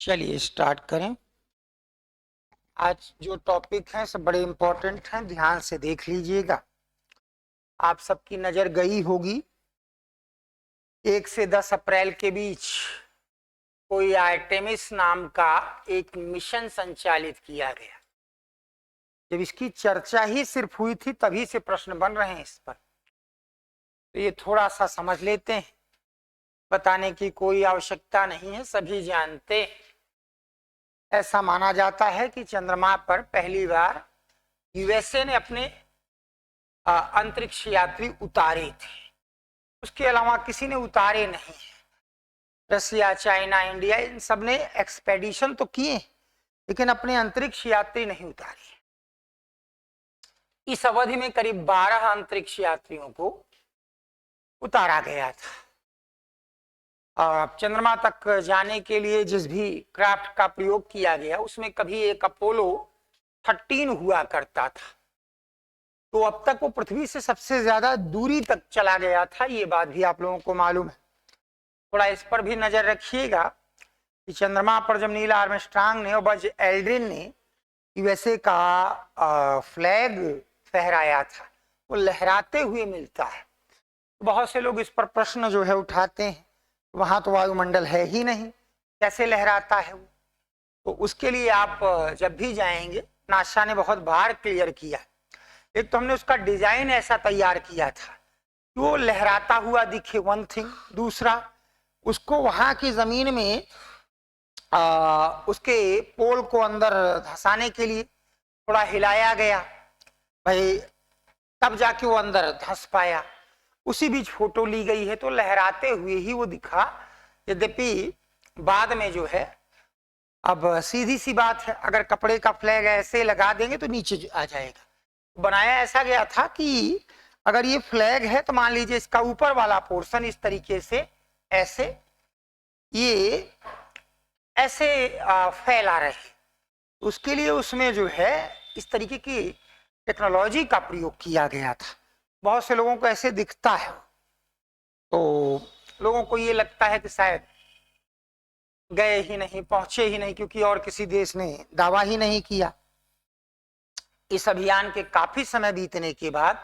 चलिए स्टार्ट करें। आज जो टॉपिक है सब बड़े इंपॉर्टेंट हैं, ध्यान से देख लीजिएगा। आप सबकी नजर गई होगी 1 से 10 अप्रैल के बीच कोई आर्टेमिस नाम का एक मिशन संचालित किया गया। जब इसकी चर्चा ही सिर्फ हुई थी तभी से प्रश्न बन रहे हैं इस पर, तो ये थोड़ा सा समझ लेते हैं। बताने की कोई आवश्यकता नहीं है, सभी जानते हैं। ऐसा माना जाता है कि चंद्रमा पर पहली बार यूएसए ने अपने अंतरिक्ष यात्री उतारे थे। उसके अलावा किसी ने उतारे नहीं है। रसिया, चाइना, इंडिया, इन सब ने एक्सपेडिशन तो किए लेकिन अपने अंतरिक्ष यात्री नहीं उतारे। इस अवधि में करीब 12 अंतरिक्ष यात्रियों को उतारा गया था। और चंद्रमा तक जाने के लिए जिस भी क्राफ्ट का प्रयोग किया गया उसमें कभी एक अपोलो 13 हुआ करता था, तो अब तक वो पृथ्वी से सबसे ज्यादा दूरी तक चला गया था। ये बात भी आप लोगों को मालूम है। थोड़ा इस पर भी नजर रखिएगा कि चंद्रमा पर जब नील आर्मस्ट्रांग ने और बज एल्ड्रिन ने यूएसए का फ्लैग फहराया था, वो लहराते हुए मिलता है। बहुत से लोग इस पर प्रश्न जो है उठाते हैं, वहां तो वायुमंडल है ही नहीं, कैसे लहराता है वो। तो उसके लिए आप जब भी जाएंगे, नासा ने बहुत बार क्लियर किया। एक तो हमने उसका डिजाइन ऐसा तैयार किया था कि वो लहराता हुआ दिखे, वन थिंग। दूसरा, उसको वहां की जमीन में उसके पोल को अंदर धंसाने के लिए थोड़ा हिलाया गया, भाई तब जाके वो अंदर धंस पाया। उसी बीच फोटो ली गई है, तो लहराते हुए ही वो दिखा। यद्यपि बाद में जो है, अब सीधी सी बात है, अगर कपड़े का फ्लैग ऐसे लगा देंगे तो नीचे आ जाएगा। बनाया ऐसा गया था कि अगर ये फ्लैग है तो मान लीजिए इसका ऊपर वाला पोर्शन इस तरीके से ऐसे ये ऐसे फैला रहे। उसके लिए उसमें जो है इस तरीके की टेक्नोलॉजी का प्रयोग किया गया था। बहुत से लोगों को ऐसे दिखता है, तो लोगों को ये लगता है कि शायद गए ही नहीं, पहुंचे ही नहीं, क्योंकि और किसी देश ने दावा ही नहीं किया। इस अभियान के काफी समय बीतने के बाद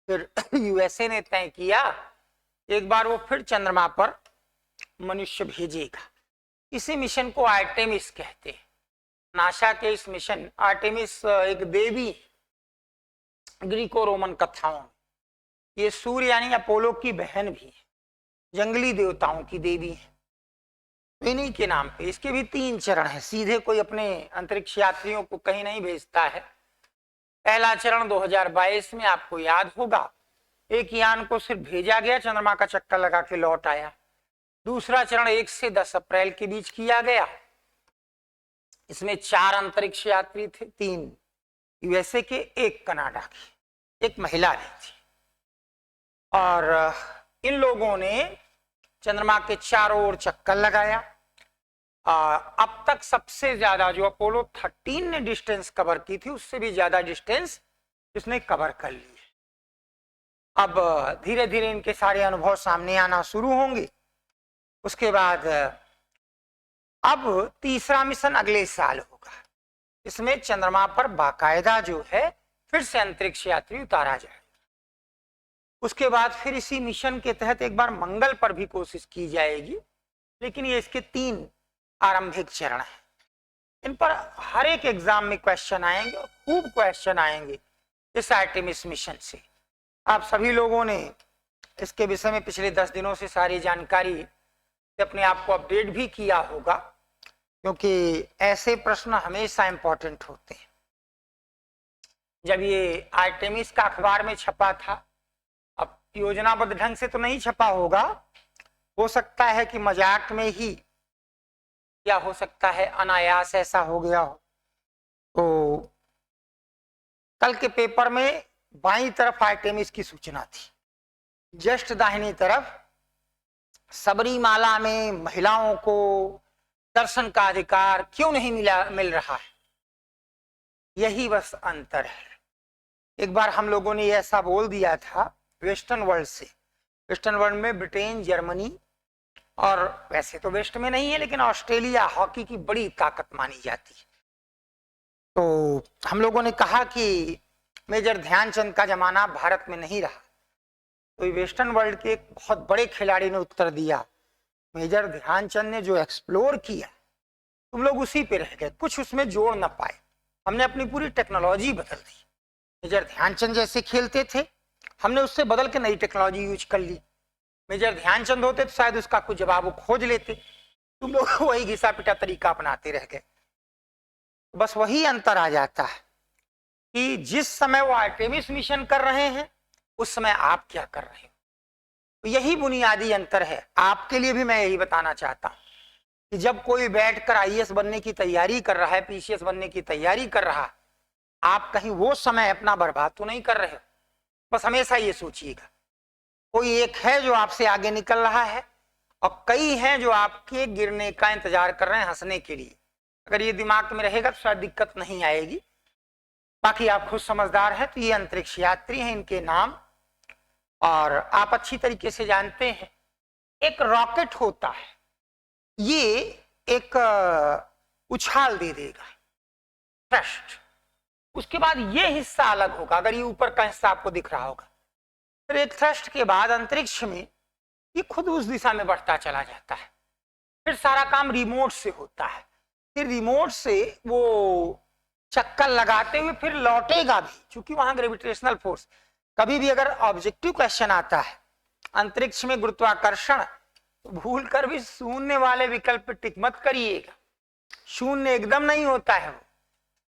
फिर यूएसए ने तय किया एक बार वो फिर चंद्रमा पर मनुष्य भेजेगा। इसी मिशन को आर्टेमिस कहते हैं। नासा के इस मिशन, आर्टेमिस एक देवी ग्रीको रोमन कथाओं, ये सूर्य यानी अपोलो की बहन भी है, जंगली देवताओं की देवी है। इन्हीं के नाम पे इसके भी 3 चरण है। सीधे कोई अपने अंतरिक्ष यात्रियों को कहीं नहीं भेजता है। पहला चरण 2022 में आपको याद होगा, एक यान को सिर्फ भेजा गया, चंद्रमा का चक्कर लगा के लौट आया। दूसरा चरण 1 से 10 अप्रैल के बीच किया गया। इसमें 4 अंतरिक्ष यात्री थे, 3 यूएसए के, 1 कनाडा की, 1 महिला भी थी। और इन लोगों ने चंद्रमा के चारों ओर चक्कर लगाया। अब तक सबसे ज्यादा जो अपोलो 13 ने डिस्टेंस कवर की थी, उससे भी ज्यादा डिस्टेंस इसने कवर कर ली है। अब धीरे धीरे इनके सारे अनुभव सामने आना शुरू होंगे। उसके बाद अब तीसरा मिशन अगले साल होगा। इसमें चंद्रमा पर बाकायदा जो है फिर से अंतरिक्ष यात्री उतारा जाए। उसके बाद फिर इसी मिशन के तहत एक बार मंगल पर भी कोशिश की जाएगी, लेकिन ये इसके 3 आरंभिक चरण हैं। इन पर हर एक एग्जाम में क्वेश्चन आएंगे और खूब क्वेश्चन आएंगे इस आर्टेमिस मिशन से। आप सभी लोगों ने इसके विषय में पिछले 10 दिनों से सारी जानकारी से अपने आप को अपडेट भी किया होगा, क्योंकि ऐसे प्रश्न हमेशा इंपॉर्टेंट होते हैं। जब ये आर्टेमिस का अखबार में छपा था, अब योजनाबद्ध ढंग से तो नहीं छपा होगा, हो सकता है कि मजाक में ही, या हो सकता है अनायास ऐसा हो गया हो। तो कल के पेपर में बाईं तरफ आर्टेमिस की सूचना थी, जस्ट दाहिनी तरफ सबरीमाला में महिलाओं को दर्शन का अधिकार क्यों नहीं मिल रहा है। यही बस अंतर है। एक बार हम लोगों ने ऐसा बोल दिया था वेस्टर्न वर्ल्ड से। वेस्टर्न वर्ल्ड में ब्रिटेन, जर्मनी, और वैसे तो वेस्ट में नहीं है, लेकिन ऑस्ट्रेलिया हॉकी की बड़ी ताकत मानी जाती है। तो हम लोगों ने कहा कि मेजर ध्यानचंद का जमाना भारत में नहीं रहा, तो वेस्टर्न वर्ल्ड के एक बहुत बड़े खिलाड़ी ने उत्तर दिया, मेजर ध्यानचंद ने जो एक्सप्लोर किया तुम लोग उसी पे रह गए, कुछ उसमें जोड़ ना पाए। हमने अपनी पूरी टेक्नोलॉजी बदल दी। मेजर ध्यानचंद जैसे खेलते थे, हमने उससे बदल के नई टेक्नोलॉजी यूज कर ली। मेजर ध्यानचंद होते तो शायद उसका कुछ जवाब वो खोज लेते, तुम लोग वही घिसा पिटा तरीका अपनाते रह गए। बस वही अंतर आ जाता है कि जिस समय वो आर्टेमिस मिशन कर रहे हैं उस समय आप क्या कर रहे हो, तो यही बुनियादी अंतर है। आपके लिए भी मैं यही बताना चाहता हूं कि जब कोई बैठकर आईएएस बनने की तैयारी कर रहा है, पीसीएस बनने की तैयारी कर रहा है, आप कहीं वो समय अपना बर्बाद तो नहीं कर रहे हो। बस हमेशा ये सोचिएगा, कोई एक है जो आपसे आगे निकल रहा है और कई हैं जो आपके गिरने का इंतजार कर रहे हैं हंसने के लिए। अगर ये दिमाग में रहेगा तो शायद दिक्कत नहीं आएगी। बाकी आप खुद समझदार हैं, तो ये अंतरिक्ष यात्री हैं, इनके नाम और आप अच्छी तरीके से जानते हैं। एक रॉकेट होता है, ये एक उछाल दे देगा, थ्रस्ट, उसके बाद ये हिस्सा अलग होगा। अगर ये ऊपर का हिस्सा आपको दिख रहा होगा, फिर एक थ्रस्ट के बाद अंतरिक्ष में ये खुद उस दिशा में बढ़ता चला जाता है। फिर सारा काम रिमोट से होता है, फिर रिमोट से वो चक्कर लगाते हुए फिर लौटेगा भी, क्योंकि वहां ग्रेविटेशनल फोर्स। कभी भी अगर ऑब्जेक्टिव क्वेश्चन आता है अंतरिक्ष में गुरुत्वाकर्षण, तो भूल कर भी शून्य वाले विकल्प पे टिक मत करिएगा। शून्य एकदम नहीं होता है, वो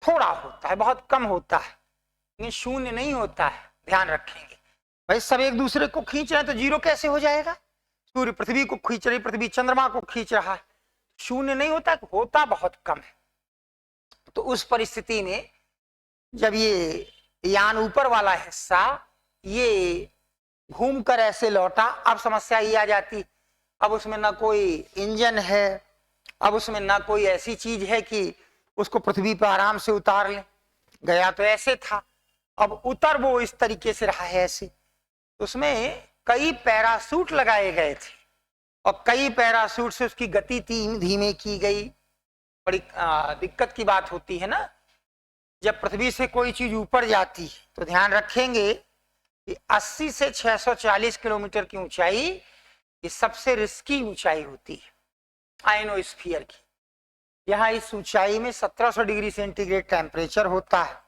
थोड़ा होता है, बहुत कम होता है, लेकिन शून्य नहीं होता है, ध्यान रखेंगे। भाई सब एक दूसरे को खींच रहे हैं तो जीरो कैसे हो जाएगा? सूर्य पृथ्वी को खींच रही, पृथ्वी चंद्रमा को खींच रहा है, शून्य नहीं होता, होता बहुत कम है। तो उस परिस्थिति में जब ये यान ऊपर वाला हिस्सा ये घूमकर ऐसे लौटा, अब समस्या ये आ जाती, अब उसमें ना कोई इंजन है, अब उसमें ना कोई ऐसी चीज है कि उसको पृथ्वी पर आराम से उतार ले। गया तो ऐसे था, अब उतर वो इस तरीके से रहा है ऐसे। उसमें कई पैरासूट लगाए गए थे और कई पैरासूट से उसकी गति धीमे की गई। बड़ी दिक्कत की बात होती है ना, जब पृथ्वी से कोई चीज ऊपर जाती है तो ध्यान रखेंगे कि 80 से 640 किलोमीटर की ऊंचाई ये सबसे रिस्की ऊंचाई होती है आयनोस्फीयर की। यहाँ इस ऊंचाई में 1700 डिग्री सेंटीग्रेड टेम्परेचर होता है,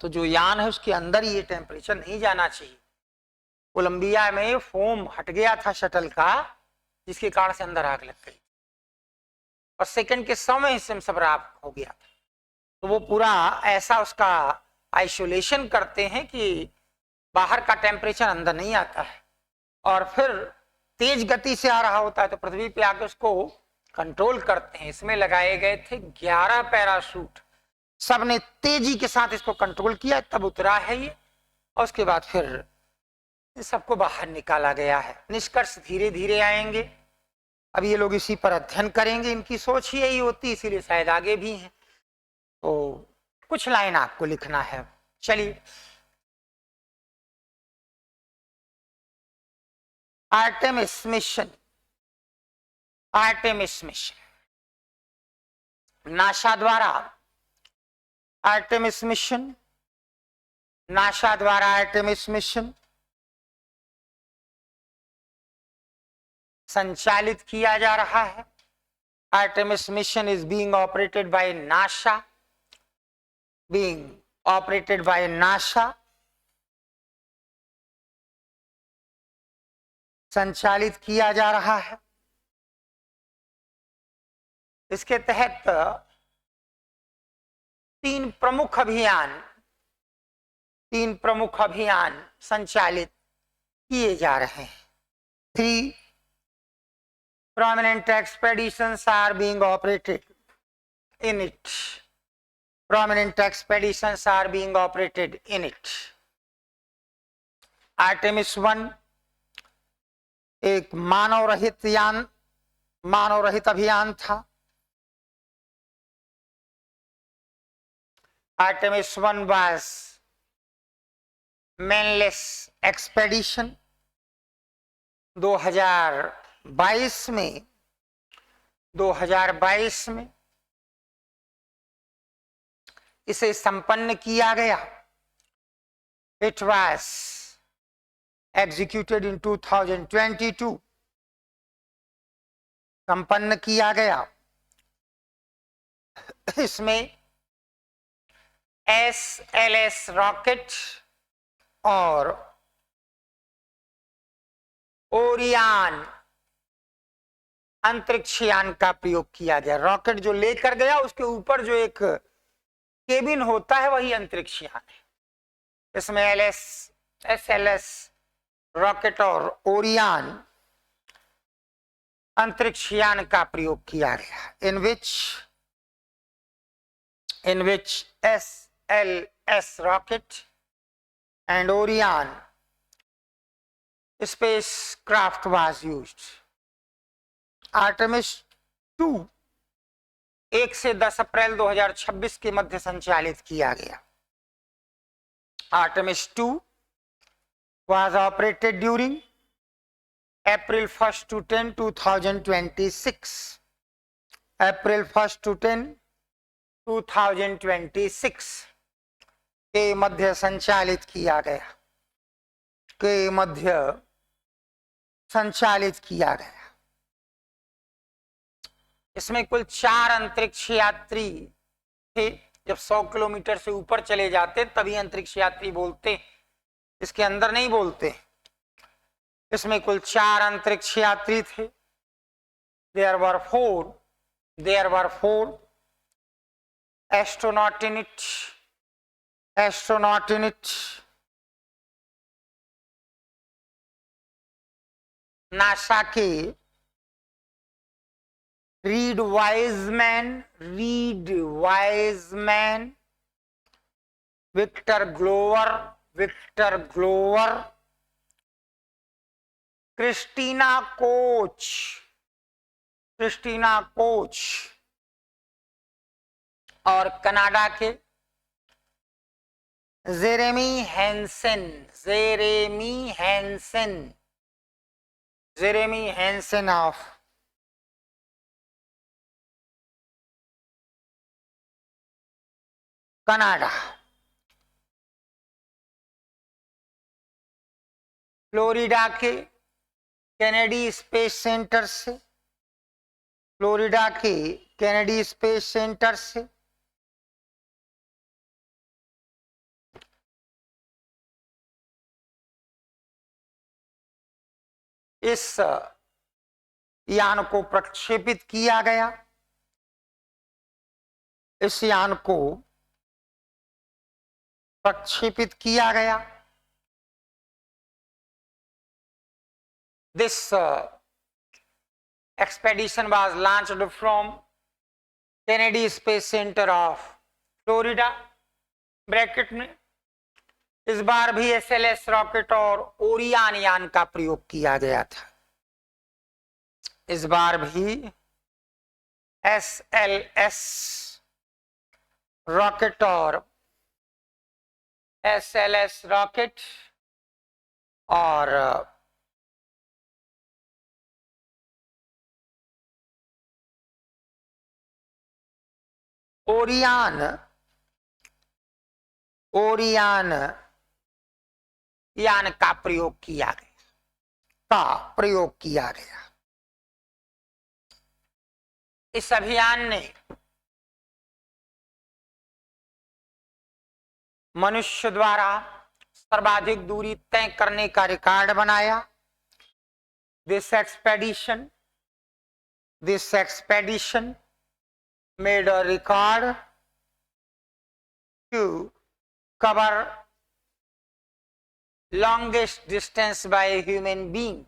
तो जो यान है उसके अंदर ये टेम्परेचर नहीं जाना चाहिए। कोलंबिया में फोम हट गया था शटल का, जिसके कारण से अंदर आग लग गई और सेकंड के 100वें हिस्से में सब राख हो गया था। तो वो पूरा ऐसा उसका आइसोलेशन करते हैं कि बाहर का टेम्परेचर अंदर नहीं आता है, और फिर तेज गति से आ रहा होता है तो पृथ्वी पे आके उसको कंट्रोल करते हैं। इसमें लगाए गए थे 11 पैराशूट, सबने तेजी के साथ इसको कंट्रोल किया, तब उतरा है ये, और उसके बाद फिर सबको बाहर निकाला गया है। निष्कर्ष धीरे धीरे आएंगे, अब ये लोग इसी पर अध्ययन करेंगे, इनकी सोच ही यही होती, इसीलिए शायद आगे भी हैं। तो कुछ लाइन आपको लिखना है, चलिए। Artemis mission, Artemis mission NASA द्वारा, आर्टेमिस मिशन नासा द्वारा आर्टेमिस मिशन संचालित किया जा रहा है। Artemis mission is being operated by NASA, being operated by NASA, संचालित किया जा रहा है। इसके तहत 3 प्रमुख अभियान संचालित किए जा रहे हैं। 3 prominent expeditions are being operated in it. Prominent expeditions are being operated in it. Artemis 1 एक मानव रहित अभियान था। Artemis 1 was manless expedition। 2012 2022 में 2022 में इसे संपन्न किया गया। इट वाज एग्जीक्यूटेड इन 2022, संपन्न किया गया। इसमें SLS रॉकेट और ओरियन अंतरिक्ष यान का प्रयोग किया गया। रॉकेट जो लेकर गया उसके ऊपर जो एक केबिन होता है वही अंतरिक्ष यान है। इसमें SLS रॉकेट और ओरियन अंतरिक्ष यान का प्रयोग किया गया। in which SLS rocket and Orion spacecraft was used. Artemis 2 1 से 10 अप्रैल 2026 के मध्य संचालित किया गया। Artemis 2 was operated during April 1st to 10, 2026. April 1st to 10, 2026 के मध्य संचालित किया गया। के मध्य संचालित किया गया। इसमें कुल 4 अंतरिक्ष यात्री थे। जब 100 किलोमीटर से ऊपर चले जाते तभी अंतरिक्ष यात्री बोलते, इसके अंदर नहीं बोलते। इसमें कुल 4 अंतरिक्ष यात्री थे। There were four astronaut in it. NASA के Reid Wiseman, Victor Glover, Christina Koch और कनाडा के Jeremy Hansen of Canada. Florida के कैनेडी स्पेस सेंटर से इस यान को प्रक्षेपित किया गया। इस यान को प्रक्षेपित किया गया। This expedition was launched from Kennedy Space Center of Florida। Bracket में इस बार भी SLS रॉकेट और ओरियन यान का प्रयोग किया गया था। इस बार भी SLS रॉकेट और ओरियन यान का प्रयोग किया गया। इस अभियान ने मनुष्य द्वारा सर्वाधिक दूरी तय करने का रिकॉर्ड बनाया। This expedition made a record to cover longest distance by a human being,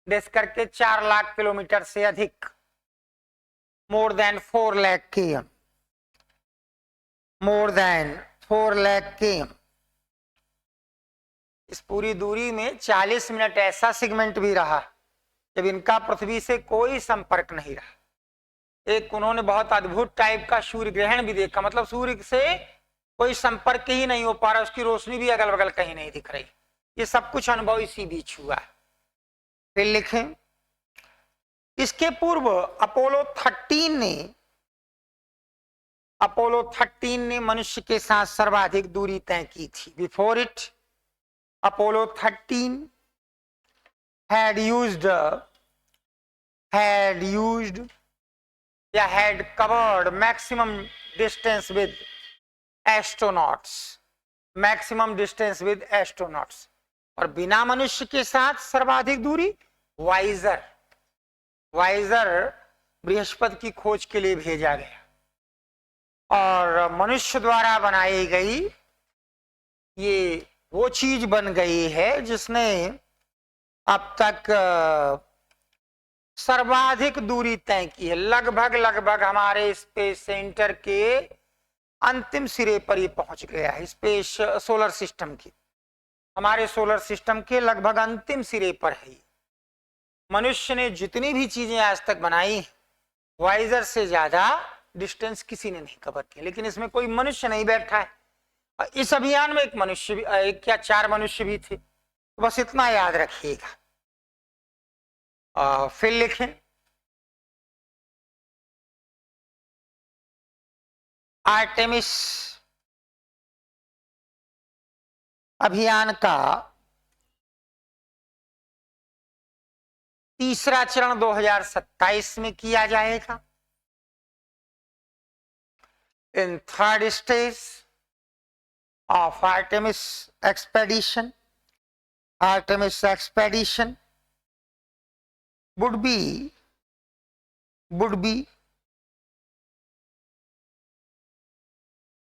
देश करके 4 लाख किलोमीटर से अधिक, more than 4 lakh km। इस पूरी दूरी में 40 मिनट ऐसा सेगमेंट भी रहा जब इनका पृथ्वी से कोई संपर्क नहीं रहा। एक उन्होंने बहुत अद्भुत टाइप का सूर्य ग्रहण भी देखा, मतलब सूर्य से कोई संपर्क ही नहीं हो पा रहा, उसकी रोशनी भी अगल बगल कहीं नहीं दिख रही। ये सब कुछ अनुभव इसी बीच हुआ है। फिर लिखें, इसके पूर्व अपोलो 13 ने मनुष्य के साथ सर्वाधिक दूरी तय की थी। Before it Apollo 13 had used had covered maximum distance with astronauts, और बिना मनुष्य के साथ सर्वाधिक दूरी वाइजर बृहस्पति की खोज के लिए भेजा गया, और मनुष्य द्वारा बनाई गई ये वो चीज बन गई है जिसने अब तक सर्वाधिक दूरी तय की है। लगभग हमारे स्पेस सेंटर के अंतिम सिरे पर ही पहुंच गया है। स्पेस सोलर सिस्टम की, हमारे सोलर सिस्टम के लगभग अंतिम सिरे पर है। मनुष्य ने जितनी भी चीजें आज तक बनाई, वाइजर से ज्यादा डिस्टेंस किसी ने नहीं कवर किया, लेकिन इसमें कोई मनुष्य नहीं बैठा है। इस अभियान में एक मनुष्य भी, एक क्या 4 मनुष्य भी थे। बस इतना याद रखिएगा। फिर लिखें, आर्टेमिस अभियान का तीसरा चरण 2027 में किया जाएगा। In third stage of Artemis expedition would be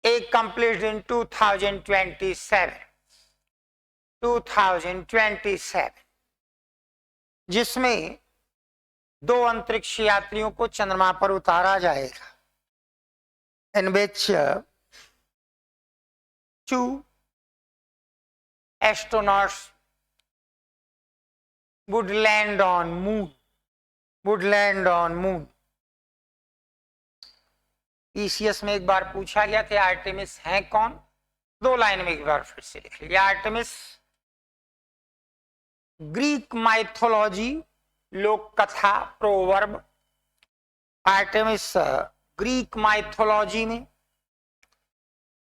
accomplished in 2027, जिसमें 2 अंतरिक्ष यात्रियों को चंद्रमा पर उतारा जाएगा। in which 2 astronauts would land on moon. PCS में एक बार पूछा गया था आर्टेमिस है कौन, 2 लाइन में एक बार फिर से लिख लीजिए। आर्टेमिस ग्रीक माइथोलॉजी, लोक कथा, प्रोवर्ब। आर्टेमिस ग्रीक माइथोलॉजी में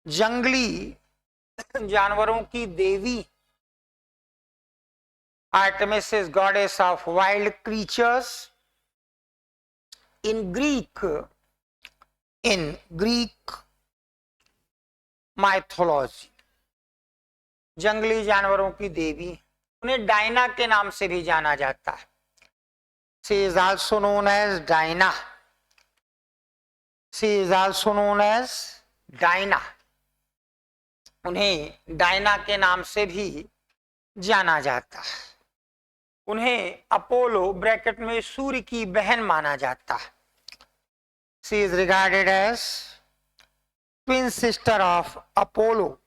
जंगली जानवरों की देवी। Artemis is goddess of wild creatures. In Greek mythology, जंगली जानवरों की देवी, उन्हें डायना के नाम से भी जाना जाता है। She is also known as Dinah. उन्हें डायना के नाम से भी जाना जाता है। उन्हें अपोलो ब्रैकेट में सूर्य की बहन माना जाता है। She is regarded as twin sister of Apollo.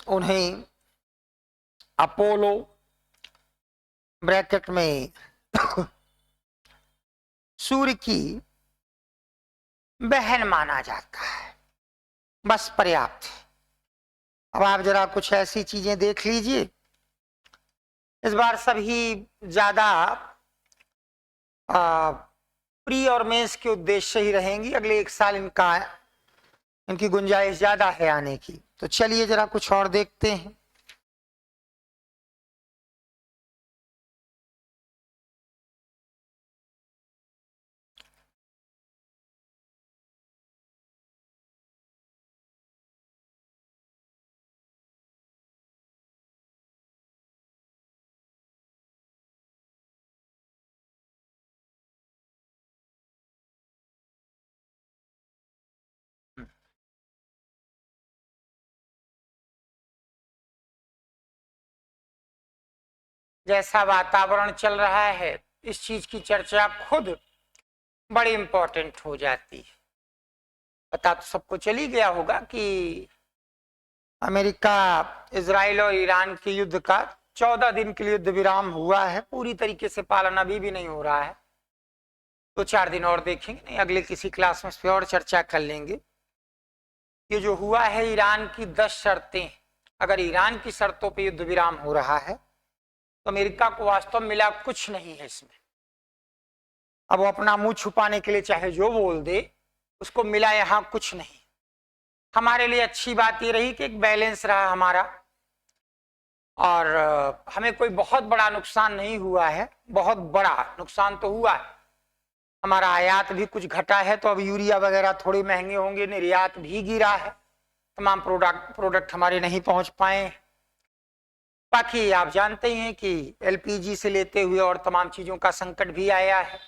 उन्हें अपोलो ब्रैकेट में सूर्य की बहन माना जाता है। बस पर्याप्त है। अब आप जरा कुछ ऐसी चीजें देख लीजिए। इस बार सभी ज्यादा प्री और मेंस के उद्देश्य ही रहेंगी। अगले 1 साल इनकी गुंजाइश ज्यादा है आने की। तो चलिए जरा कुछ और देखते हैं। जैसा वातावरण चल रहा है, इस चीज की चर्चा खुद बड़ी इंपॉर्टेंट हो जाती है। पता तो सबको चली गया होगा कि अमेरिका, इजराइल और ईरान के युद्ध का 14 दिन के लिए युद्ध विराम हुआ है। पूरी तरीके से पालन अभी भी नहीं हो रहा है। 2-4 दिन और देखेंगे, नहीं अगले किसी क्लास में इस पर और चर्चा कर लेंगे। ये जो हुआ है ईरान की 10 शर्तें, अगर ईरान की शर्तों पे युद्ध विराम हो रहा है तो अमेरिका को वास्तव में मिला कुछ नहीं है इसमें। अब वो अपना मुंह छुपाने के लिए चाहे जो बोल दे, उसको मिला यहां कुछ नहीं। हमारे लिए अच्छी बात ये रही कि एक बैलेंस रहा हमारा, और हमें कोई बहुत बड़ा नुकसान नहीं हुआ है। बहुत बड़ा नुकसान तो हुआ है, हमारा आयात भी कुछ घटा है, तो अब यूरिया वगैरह थोड़े महंगे होंगे, निर्यात भी गिरा है, तमाम प्रोडक्ट हमारे नहीं पहुंच पाए। बाकी आप जानते ही हैं कि एलपीजी से लेते हुए और तमाम चीजों का संकट भी आया है,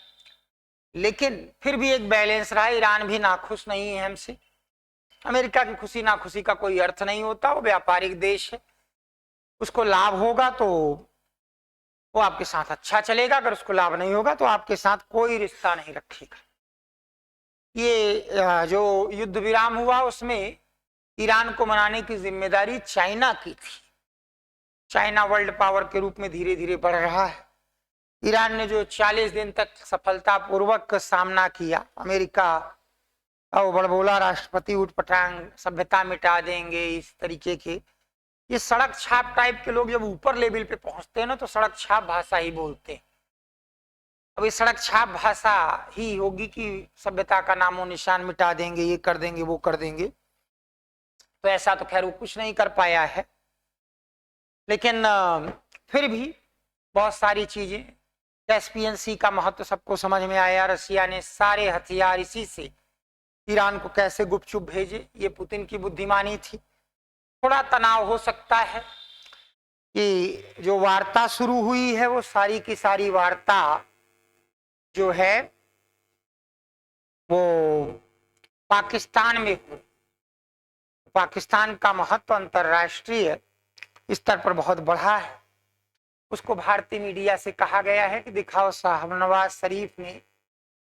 लेकिन फिर भी एक बैलेंस रहा। ईरान भी नाखुश नहीं है हमसे। अमेरिका की खुशी नाखुशी का कोई अर्थ नहीं होता, वो व्यापारिक देश है, उसको लाभ होगा तो वो आपके साथ अच्छा चलेगा, अगर उसको लाभ नहीं होगा तो आपके साथ कोई रिश्ता नहीं रखेगा। ये जो युद्ध विराम हुआ उसमें ईरान को मनाने की जिम्मेदारी चाइना की थी। चाइना वर्ल्ड पावर के रूप में धीरे धीरे बढ़ रहा है। ईरान ने जो 40 दिन तक सफलतापूर्वक सामना किया, अमेरिका और बड़बोला राष्ट्रपति उठपटांग सभ्यता मिटा देंगे इस तरीके के, ये सड़क छाप टाइप के लोग जब ऊपर लेवल पे पहुंचते हैं ना तो सड़क छाप भाषा ही बोलते हैं। अब ये सड़क छाप भाषा ही होगी कि सभ्यता का नामो निशान मिटा देंगे, ये कर देंगे वो कर देंगे, तो ऐसा तो खैर वो कुछ नहीं कर पाया है। लेकिन फिर भी बहुत सारी चीजें, कैस्पियन सी का महत्व सबको समझ में आया। रसिया ने सारे हथियार इसी से ईरान को कैसे गुपचुप भेजे, ये पुतिन की बुद्धिमानी थी। थोड़ा तनाव हो सकता है कि जो वार्ता शुरू हुई है वो सारी की सारी वार्ता जो है वो पाकिस्तान में हो। पाकिस्तान का महत्व अंतरराष्ट्रीय स्तर पर बहुत बढ़ा है। उसको भारतीय मीडिया से कहा गया है कि दिखाओ साहब, नवाज शरीफ ने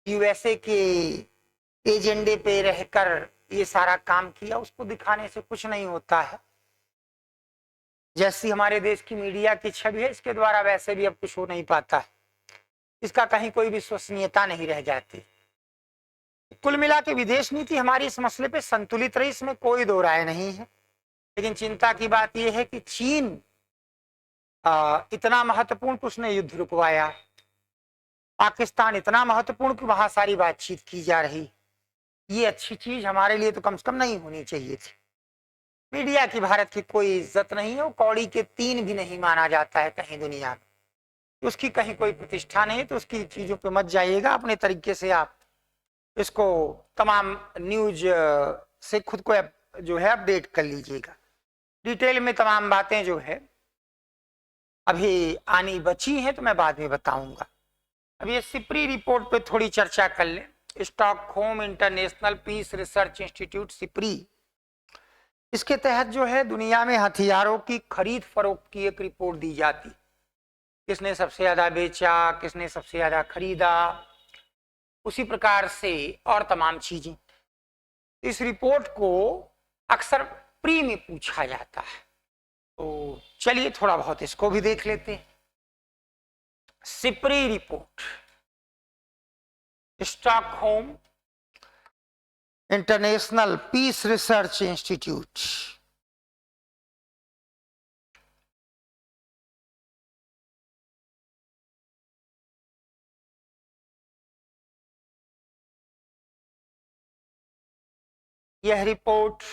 यूएसए के एजेंडे पे रहकर ये सारा काम किया, उसको दिखाने से कुछ नहीं होता है। जैसी हमारे देश की मीडिया की छवि है, इसके द्वारा वैसे भी अब कुछ हो नहीं पाता है, इसका कहीं कोई विश्वसनीयता नहीं रह जाती। कुल मिला के विदेश नीति हमारी इस मसले पे संतुलित रही, इसमें कोई दो राय नहीं है। लेकिन चिंता की बात यह है कि चीन इतना महत्वपूर्ण कि उसने युद्ध रुकवाया, पाकिस्तान इतना महत्वपूर्ण कि वहां सारी बातचीत की जा रही। ये अच्छी चीज हमारे लिए तो कम से कम नहीं होनी चाहिए थी। मीडिया की भारत की कोई इज्जत नहीं है, वो कौड़ी के 3 भी नहीं माना जाता है कहीं दुनिया में, उसकी कहीं कोई प्रतिष्ठा नहीं। तो उसकी चीजों पे मत जाइएगा, अपने तरीके से आप इसको तमाम न्यूज से खुद को जो है अपडेट कर लीजिएगा। डिटेल में तमाम बातें जो है अभी आनी बची हैं तो मैं बाद में बताऊंगा। अब ये सिप्री रिपोर्ट पे थोड़ी चर्चा कर लें। Stockholm International Peace Research Institute SIPRI, इसके तहत जो है दुनिया में हथियारों की खरीद फरोख्त की एक रिपोर्ट दी जाती, किसने सबसे ज्यादा बेचा, किसने सबसे ज्यादा खरीदा, उसी प्रकार से और तमाम चीजें। इस रिपोर्ट को अक्सर प्री में पूछा जाता है, तो चलिए थोड़ा बहुत इसको भी देख लेते हैं। SIPRI report, Stockholm International Peace Research Institute. यह रिपोर्ट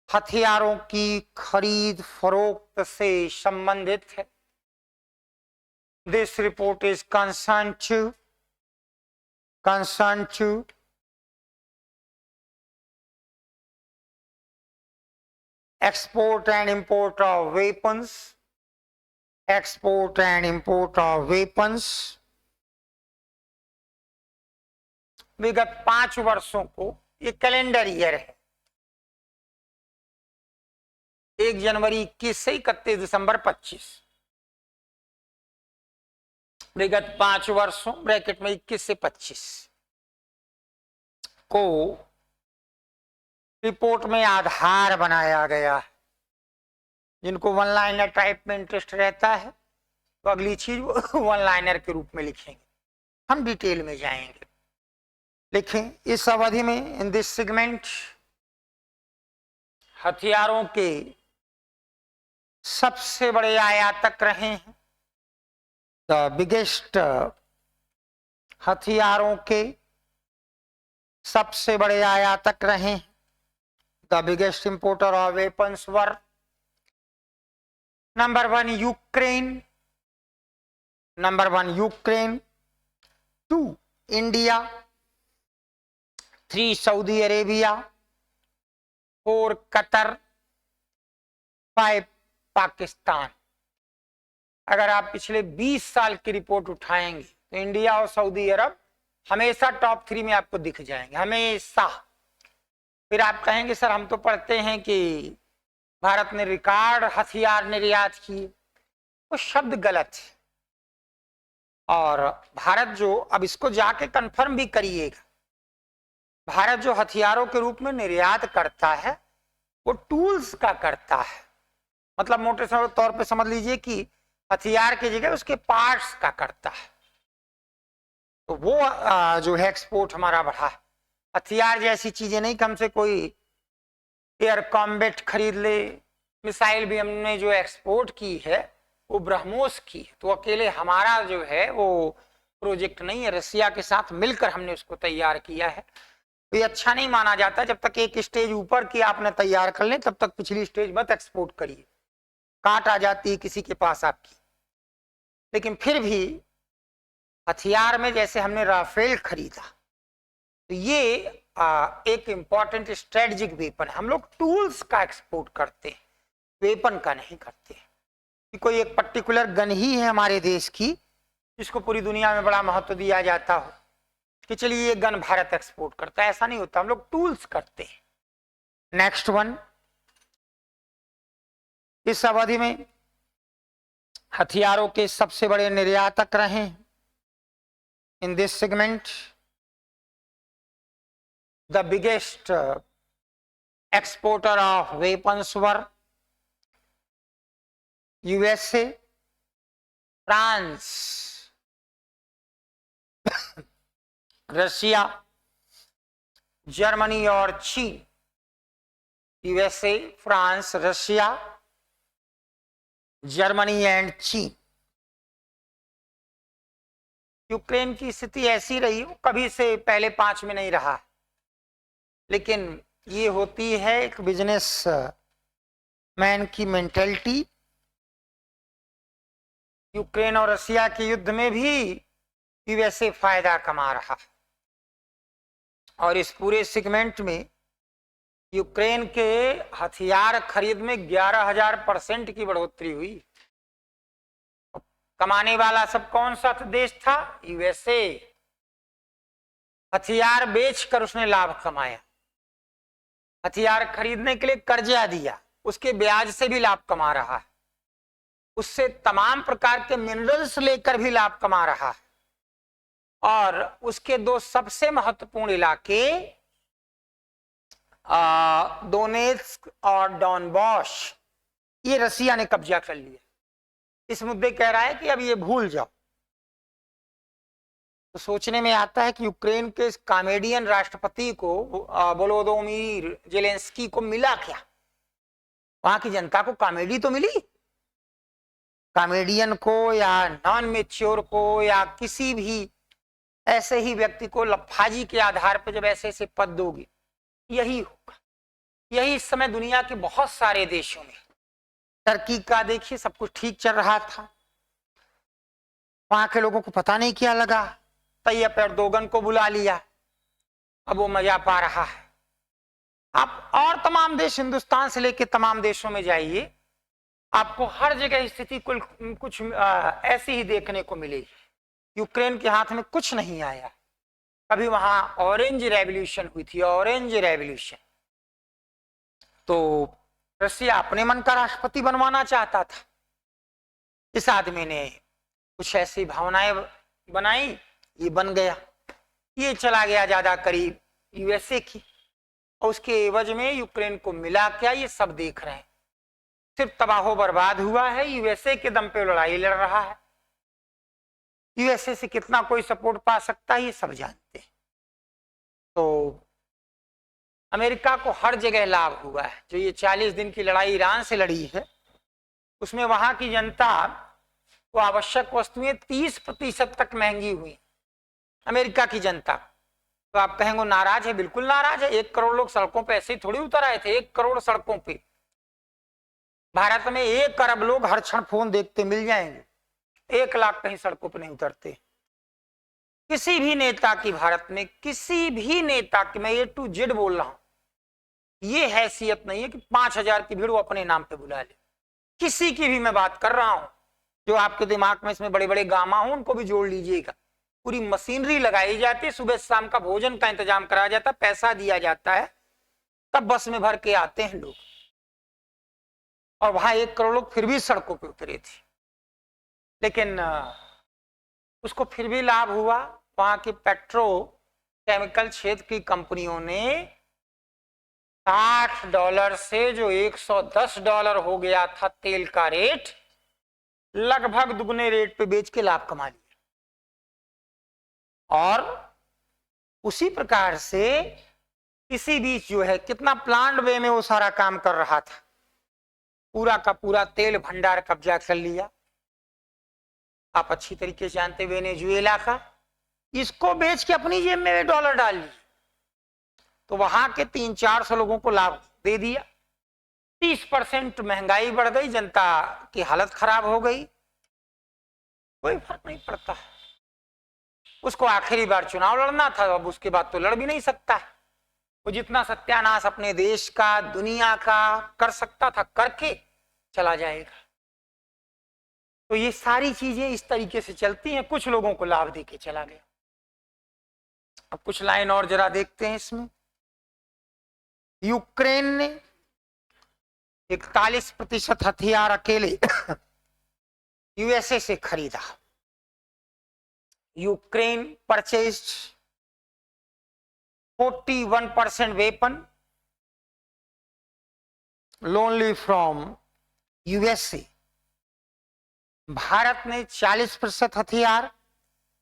हथियारों की खरीद फरोख्त से संबंधित है। This report is concerned to export and import of weapons, विगत 5 वर्षों को, ये कैलेंडर ईयर है, 1 जनवरी 21 से 31 दिसंबर 25, विगत 5 वर्षों ब्रैकेट में 21 से 25 को रिपोर्ट में आधार बनाया गया है। जिनको वन लाइनर टाइप में इंटरेस्ट रहता है तो अगली चीज वन लाइनर के रूप में लिखेंगे। हम डिटेल में जाएंगे। लेकिन इस अवधि में इन दिस सेगमेंट हथियारों के सबसे बड़े आयातक रहे हैं, द बिगेस्ट, हथियारों के सबसे बड़े आयातक रहे हैं, the biggest importer of weapons were number 1 Ukraine, number 1 Ukraine, 2 India, 3 Saudi Arabia, 4 Qatar, 5 Pakistan. अगर आप पिछले 20 साल की रिपोर्ट उठाएंगे तो इंडिया और सऊदी अरब हमेशा टॉप 3 में आपको दिख जाएंगे, हमेशा। फिर आप कहेंगे सर हम तो पढ़ते हैं कि भारत ने रिकॉर्ड हथियार निर्यात किए, वो शब्द गलत है। और भारत जो, अब इसको जाके कंफर्म भी करिएगा, भारत जो हथियारों के रूप में निर्यात करता है वो टूल्स का करता है। मतलब मोटे तौर पे समझ लीजिए कि हथियार की जगह उसके पार्ट्स का करता है। तो वो जो है एक्सपोर्ट हमारा बढ़ा है। हथियार जैसी चीजें नहीं कि हमसे कोई एयर कॉम्बैट खरीद ले। मिसाइल भी हमने जो एक्सपोर्ट की है वो ब्रह्मोस की है, तो अकेले हमारा जो है वो प्रोजेक्ट नहीं है, रसिया के साथ मिलकर हमने उसको तैयार किया है। तो ये अच्छा नहीं माना जाता, जब तक एक स्टेज ऊपर की आपने तैयार कर ले तब तक पिछली स्टेज मत एक्सपोर्ट करिए, काट आ जाती है किसी के पास आपकी। लेकिन फिर भी हथियार में जैसे हमने राफेल खरीदा, तो ये एक इंपॉर्टेंट स्ट्रेटेजिक वेपन है। हम लोग टूल्स का एक्सपोर्ट करते हैं, वेपन का नहीं करते। कि कोई एक पर्टिकुलर गन ही है हमारे देश की जिसको पूरी दुनिया में बड़ा महत्व दिया जाता हो कि चलिए ये गन भारत एक्सपोर्ट करता है, ऐसा नहीं होता। हम लोग टूल्स करते हैं। नेक्स्ट वन, इस अवधि में हथियारों के सबसे बड़े निर्यातक रहे in this segment, the biggest exporter of weapons were USA, France, Russia, Germany और चीन। USA, France, Russia, Germany and चीन। यूक्रेन की स्थिति ऐसी रही, कभी से पहले 5 में नहीं रहा, लेकिन ये होती है एक बिजनेस मैन की मेंटेलिटी। यूक्रेन और रशिया के युद्ध में भी यूएसए फायदा कमा रहा है, और इस पूरे सेगमेंट में यूक्रेन के हथियार खरीद में 11,000% की बढ़ोतरी हुई। कमाने वाला सब कौन सा देश था? यूएसए। हथियार बेचकर उसने लाभ कमाया, हथियार खरीदने के लिए कर्जा दिया, उसके ब्याज से भी लाभ कमा रहा है, उससे तमाम प्रकार के मिनरल्स लेकर भी लाभ कमा रहा है। और उसके 2 सबसे महत्वपूर्ण इलाके डोनेट्स्क और डॉनबॉश, ये रसिया ने कब्जा कर लिया। इस मुद्दे कह रहा है कि अब ये भूल जाओ। तो सोचने में आता है कि यूक्रेन के इस कॉमेडियन राष्ट्रपति को वोलोदोमिर जेलेंस्की को मिला क्या? वहां की जनता को कॉमेडी तो मिली? कॉमेडियन को या नॉन मेच्योर को या किसी भी ऐसे ही व्यक्ति को लफाजी के आधार पर जब ऐसे ऐसे पद दोगे, यही होगा। यही इस समय दुनिया के बहुत सारे देशों में, टर्की का देखिए, सब कुछ ठीक चल रहा था, वहां के लोगों को पता नहीं क्या लगा, तैयब एर्दोगन को बुला लिया, अब वो मजा पा रहा है। आप और तमाम देश, हिंदुस्तान से लेकर तमाम देशों में जाइए, आपको हर जगह स्थिति कुछ ऐसी ही देखने को मिलेगी। यूक्रेन के हाथ में कुछ नहीं आया। कभी वहां ऑरेंज रेवोल्यूशन हुई थी, ऑरेंज रेवोल्यूशन। तो रसिया अपने मन का राष्ट्रपति बनवाना चाहता था, इस आदमी ने कुछ ऐसी भावनाएं बनाई, ये बन गया, ये चला गया ज्यादा करीब यूएसए की, और उसके एवज में यूक्रेन को मिला क्या, ये सब देख रहे हैं। सिर्फ तबाहो बर्बाद हुआ है, यूएसए के दम पे लड़ाई लड़ रहा है। यूएसए से कितना कोई सपोर्ट पा सकता है ये सब जानते हैं। तो अमेरिका को हर जगह लाभ हुआ है। जो ये 40 दिन की लड़ाई ईरान से लड़ी है उसमें वहां की जनता को आवश्यक वस्तुएं 30% तक महंगी हुई, अमेरिका की जनता। तो आप कहेंगे नाराज है, बिल्कुल नाराज है। 1 करोड़ लोग सड़कों पे ऐसे ही थोड़ी उतर आए थे। 1 करोड़ सड़कों पे। भारत में 1 अरब लोग हर क्षण फोन देखते मिल जाएंगे, 1 लाख कहीं सड़कों पर नहीं उतरते। किसी भी नेता की, भारत में किसी भी नेता की, मैं A to Z बोल रहा हूं, ये हैसियत नहीं है कि 5000 की भीड़ वो अपने नाम पे बुला ले। किसी की भी मैं बात कर रहा हूं, जो आपके दिमाग में इसमें बड़े बड़े गामा हो उनको भी जोड़ लीजिएगा। पूरी मशीनरी लगाई जाती है, सुबह शाम का भोजन का इंतजाम कराया जाता है, पैसा दिया जाता है, तब बस में भर के आते हैं लोग। और वहां 1 करोड़ लोग फिर भी सड़कों पे उतरे थे, लेकिन उसको फिर भी लाभ हुआ। वहां के पेट्रोकेमिकल क्षेत्र की कंपनियों ने $60 से जो $110 हो गया था तेल का रेट, लगभग दुगने रेट पे बेच के लाभ कमा लिया। और उसी प्रकार से इसी बीच जो है कितना प्लांट वे में वो सारा काम कर रहा था, पूरा का पूरा तेल भंडार कब्जा कर लिया। आप अच्छी तरीके से जानते वेनेजुएला का, इसको बेच के अपनी जेब में डॉलर डाल लिए, तो वहां के 300-400 लोगों को लाभ दे दिया। 30% महंगाई बढ़ गई, जनता की हालत खराब हो गई, कोई फर्क नहीं पड़ता। उसको आखिरी बार चुनाव लड़ना था, अब उसके बाद तो लड़ भी नहीं सकता। वो जितना सत्यानाश अपने देश का, दुनिया का कर सकता था करके चला जाएगा। तो ये सारी चीजें इस तरीके से चलती हैं, कुछ लोगों को लाभ देके चला गया। अब कुछ लाइन और जरा देखते हैं इसमें। यूक्रेन ने 41% हथियार अकेले यूएसए से खरीदा। Ukraine purchased 41% weapon lonely from USA. Bharat ने 40% हथियार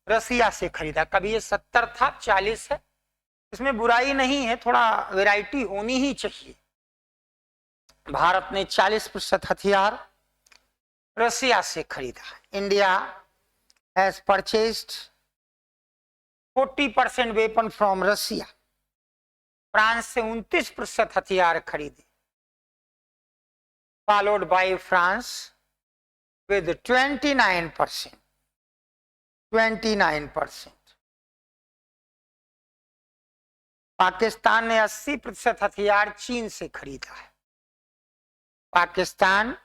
रसिया से खरीदा। कभी ये 70 था, 40 है, इसमें बुराई नहीं है, थोड़ा वैरायटी होनी ही चाहिए। भारत ने 40% हथियार रसिया से खरीदा। India has purchased 40% weapon from Russia. France से 29% हथियार खरीदे, followed by France with 29%। Pakistan ने 80% हथियार चीन से खरीदा है। Pakistan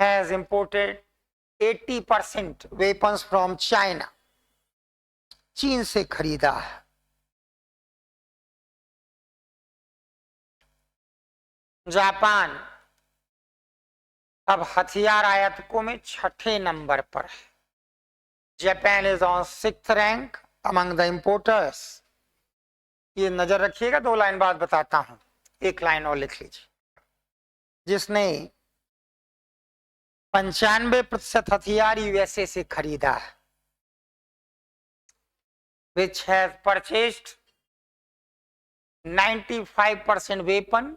has imported 80% weapons from China। चीन से खरीदा है। जापान अब हथियार आयातकों में 6ठे नंबर पर है। Japan is on 6th rank among the importers. ये नजर रखिएगा, 2 लाइन बाद बताता हूं, 1 लाइन और लिख लीजिए। जिसने 95% हथियार यूएसए से खरीदा है, which has purchased 95% weapon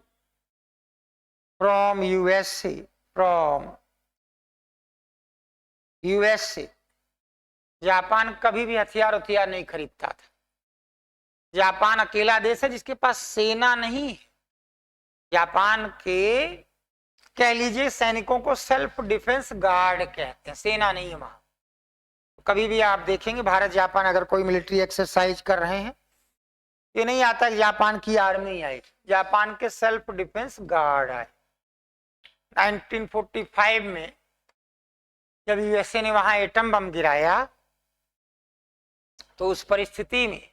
from USA। Japan कभी भी हथियार नहीं खरीदता था। जापान अकेला देश है जिसके पास सेना नहीं है। जापान के कह लीजिए सैनिकों को सेल्फ डिफेंस गार्ड कहते हैं, सेना नहीं है वहां। कभी भी आप देखेंगे भारत जापान अगर कोई मिलिट्री एक्सरसाइज कर रहे हैं, ये नहीं आता कि जापान की आर्मी आई, जापान के सेल्फ डिफेंस गार्ड आए। 1945 में जब यूएसए ने वहां एटम बम गिराया, तो उस परिस्थिति में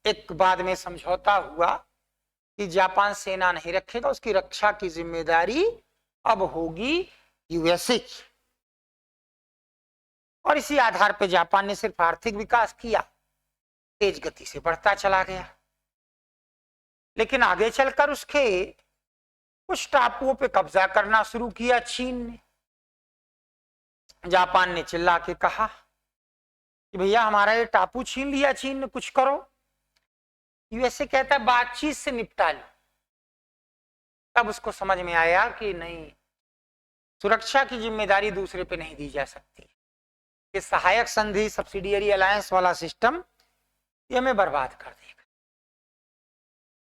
एक बाद में समझौता हुआ कि जापान सेना नहीं रखेगा, उसकी रक्षा की जिम्मेदारी अब होगी यूएसए की। और इसी आधार पर जापान ने सिर्फ आर्थिक विकास किया, तेज गति से बढ़ता चला गया। लेकिन आगे चलकर उसके कुछ टापुओं पे कब्जा करना शुरू किया चीन ने। जापान ने चिल्ला के कहा कि भैया हमारा ये टापू छीन लिया चीन ने, कुछ करो। यूएसए कहता है बातचीत से निपटा लो। तब उसको समझ में आया कि नहीं, सुरक्षा की जिम्मेदारी दूसरे पे नहीं दी जा सकती। ये सहायक संधि सब्सिडियरी अलायंस वाला सिस्टम ये हमें बर्बाद कर देगा।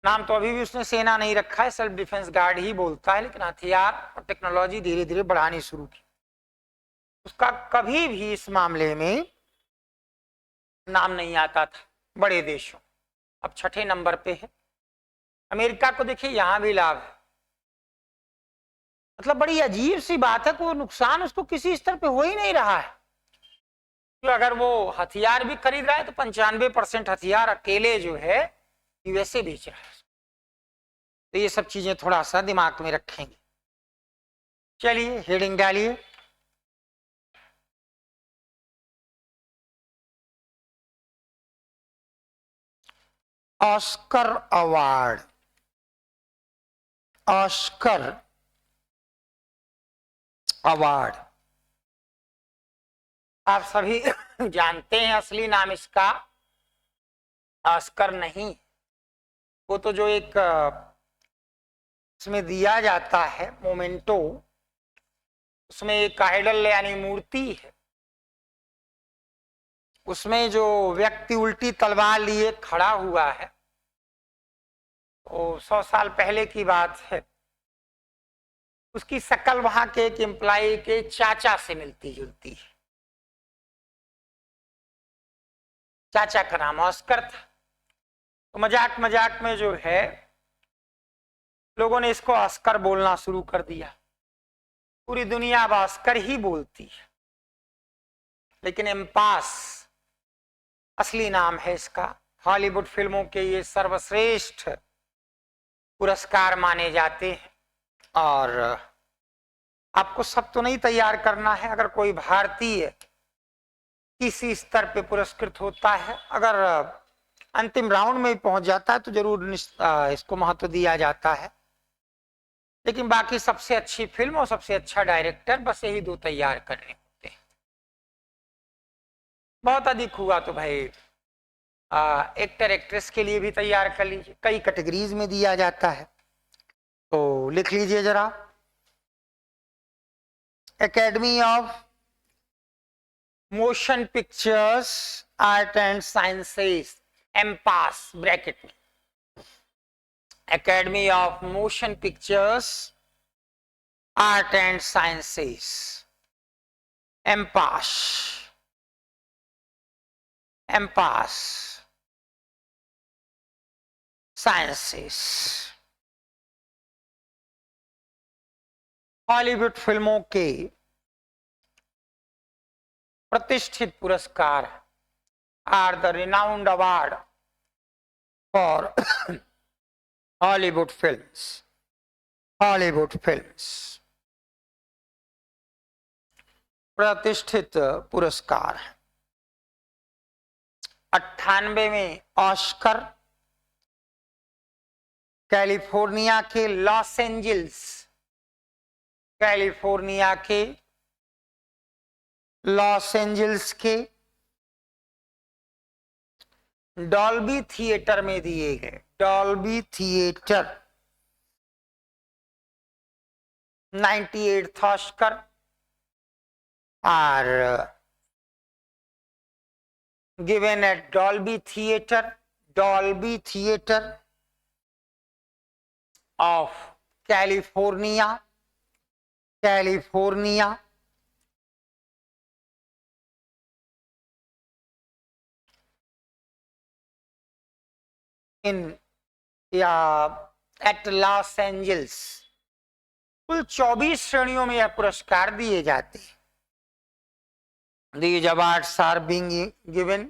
नाम तो अभी भी उसने सेना नहीं रखा है, सेल्फ डिफेंस गार्ड ही बोलता है, लेकिन हथियार और टेक्नोलॉजी धीरे धीरे बढ़ानी शुरू की। उसका कभी भी इस मामले में नाम नहीं आता था बड़े देशों। अब छठे नंबर पे है। अमेरिका को देखिए यहां भी लाभ है। मतलब बड़ी अजीब सी बात है, कोई नुकसान उसको किसी स्तर पे हो ही नहीं रहा है। तो अगर वो हथियार भी खरीद रहा है तो 95% हथियार अकेले जो है यूएसए बेच रहा है। तो ये सब चीजें थोड़ा सा दिमाग में रखेंगे। चलिए हेडिंग डालिए। Oscar award. ऑस्कर अवार्ड आप सभी जानते हैं, असली नाम इसका ऑस्कर नहीं, वो तो जो एक इसमें दिया जाता है मोमेंटो, उसमें एक आइडल यानी मूर्ति है, उसमें जो व्यक्ति उल्टी तलवार लिए खड़ा हुआ है, वो 100 साल पहले की बात है। उसकी शक्ल वहां के एक एम्प्लॉय के चाचा से मिलती जुलती है। चाचा का नाम ऑस्कर था। तो मजाक मजाक में जो है लोगों ने इसको ऑस्कर बोलना शुरू कर दिया। पूरी दुनिया अब ऑस्कर ही बोलती है, लेकिन एम्पास असली नाम है इसका। हॉलीवुड फिल्मों के ये सर्वश्रेष्ठ पुरस्कार माने जाते हैं। और आपको सब तो नहीं तैयार करना है। अगर कोई भारतीय किसी स्तर पे पुरस्कृत होता है, अगर अंतिम राउंड में पहुंच जाता है तो जरूर इसको महत्व दिया जाता है। लेकिन बाकी सबसे अच्छी फिल्म और सबसे अच्छा डायरेक्टर, बस यही दो तैयार करने होते हैं। बहुत अधिक हुआ तो भाई एक्टर एक्ट्रेस के लिए भी तैयार कर लीजिए, कई कैटेगरीज में दिया जाता है। तो लिख लीजिए जरा, academy of motion pictures art and sciences, AMPAS bracket में, academy of motion pictures art and sciences, AMPAS, AMPAS sciences. Hollywood फिल्मों के प्रतिष्ठित पुरस्कार are the renowned award for Hollywood films. Hollywood films प्रतिष्ठित पुरस्कार। 98 में ऑस्कर कैलिफोर्निया के Los Angeles, California के लॉस एंजल्स के डॉल्बी थिएटर में दिए गए। Dolby theatre 98th Oscar are given at Dolby Theatre of California, in at Los Angeles। कुल 24 श्रेणियों में यह पुरस्कार दिए जाते हैं। These awards are being given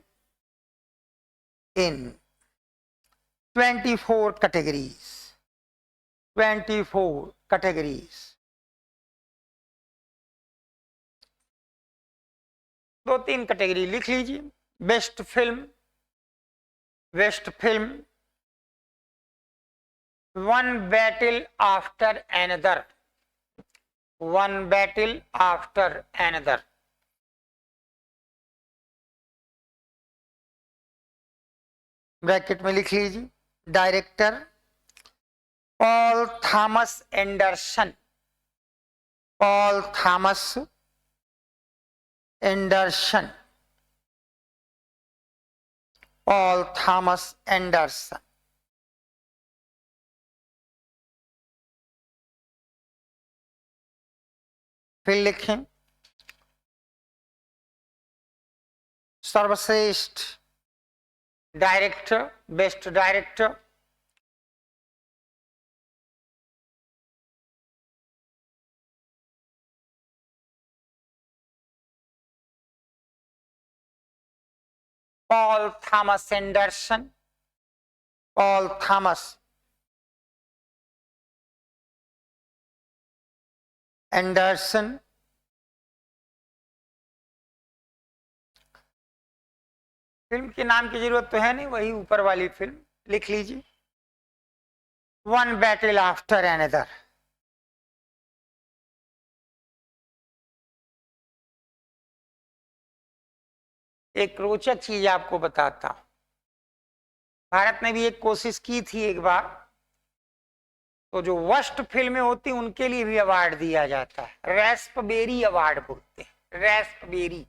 in 24 categories। 24 categories। दो तीन कैटेगरी लिख लीजिए। Best film, one battle after another, bracket में लिख लीजिए, director Paul Thomas Anderson, Paul Thomas Anderson, Paul Thomas Anderson. फिर लिखें सर्वश्रेष्ठ director, best director, Paul Thomas Anderson, Paul Thomas Anderson. Film के नाम की जरूरत तो है नहीं, वही ऊपर वाली फिल्म लिख लीजिए, वन बैटल आफ्टर अनदर। एक रोचक चीज आपको बताता हूं, भारत ने भी एक कोशिश की थी एक बार, तो जो वर्स्ट फिल्में होती उनके लिए भी अवार्ड दिया जाता है, रेस्पबेरी अवार्ड बोलते हैं, रेस्पबेरी।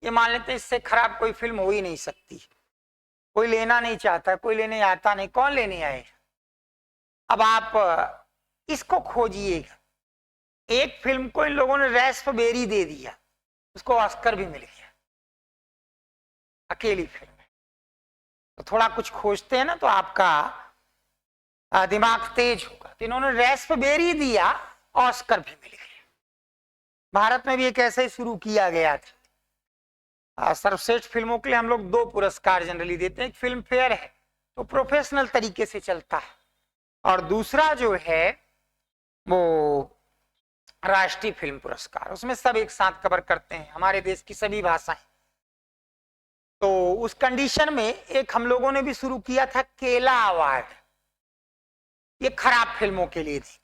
ये मान लेते हैं इससे खराब कोई फिल्म हो ही नहीं सकती, कोई लेना नहीं चाहता, कोई लेने आता नहीं, कौन लेने आए। अब आप इसको खोजिएगा, एक फिल्म को इन लोगों ने रेस्पबेरी दे दिया, उसको ऑस्कर भी मिल गया, अकेली फिल्म है। तो थोड़ा कुछ खोजते हैं ना तो आपका दिमाग तेज होगा। तो इन्होंने रेस्पबेरी दिया, ऑस्कर भी मिल गया। भारत में भी एक ऐसे ही शुरू किया गया था। सर्वश्रेष्ठ फिल्मों के लिए हम लोग 2 पुरस्कार जनरली देते हैं, एक फिल्म फेयर है तो प्रोफेशनल तरीके से चलता है, और दूसरा जो है वो राष्ट्रीय फिल्म पुरस्कार, उसमें सब एक साथ कवर करते हैं, हमारे देश की सभी भाषाएं। तो उस कंडीशन में एक हम लोगों ने भी शुरू किया था केला अवार्ड, ये खराब फिल्मों के लिए थी।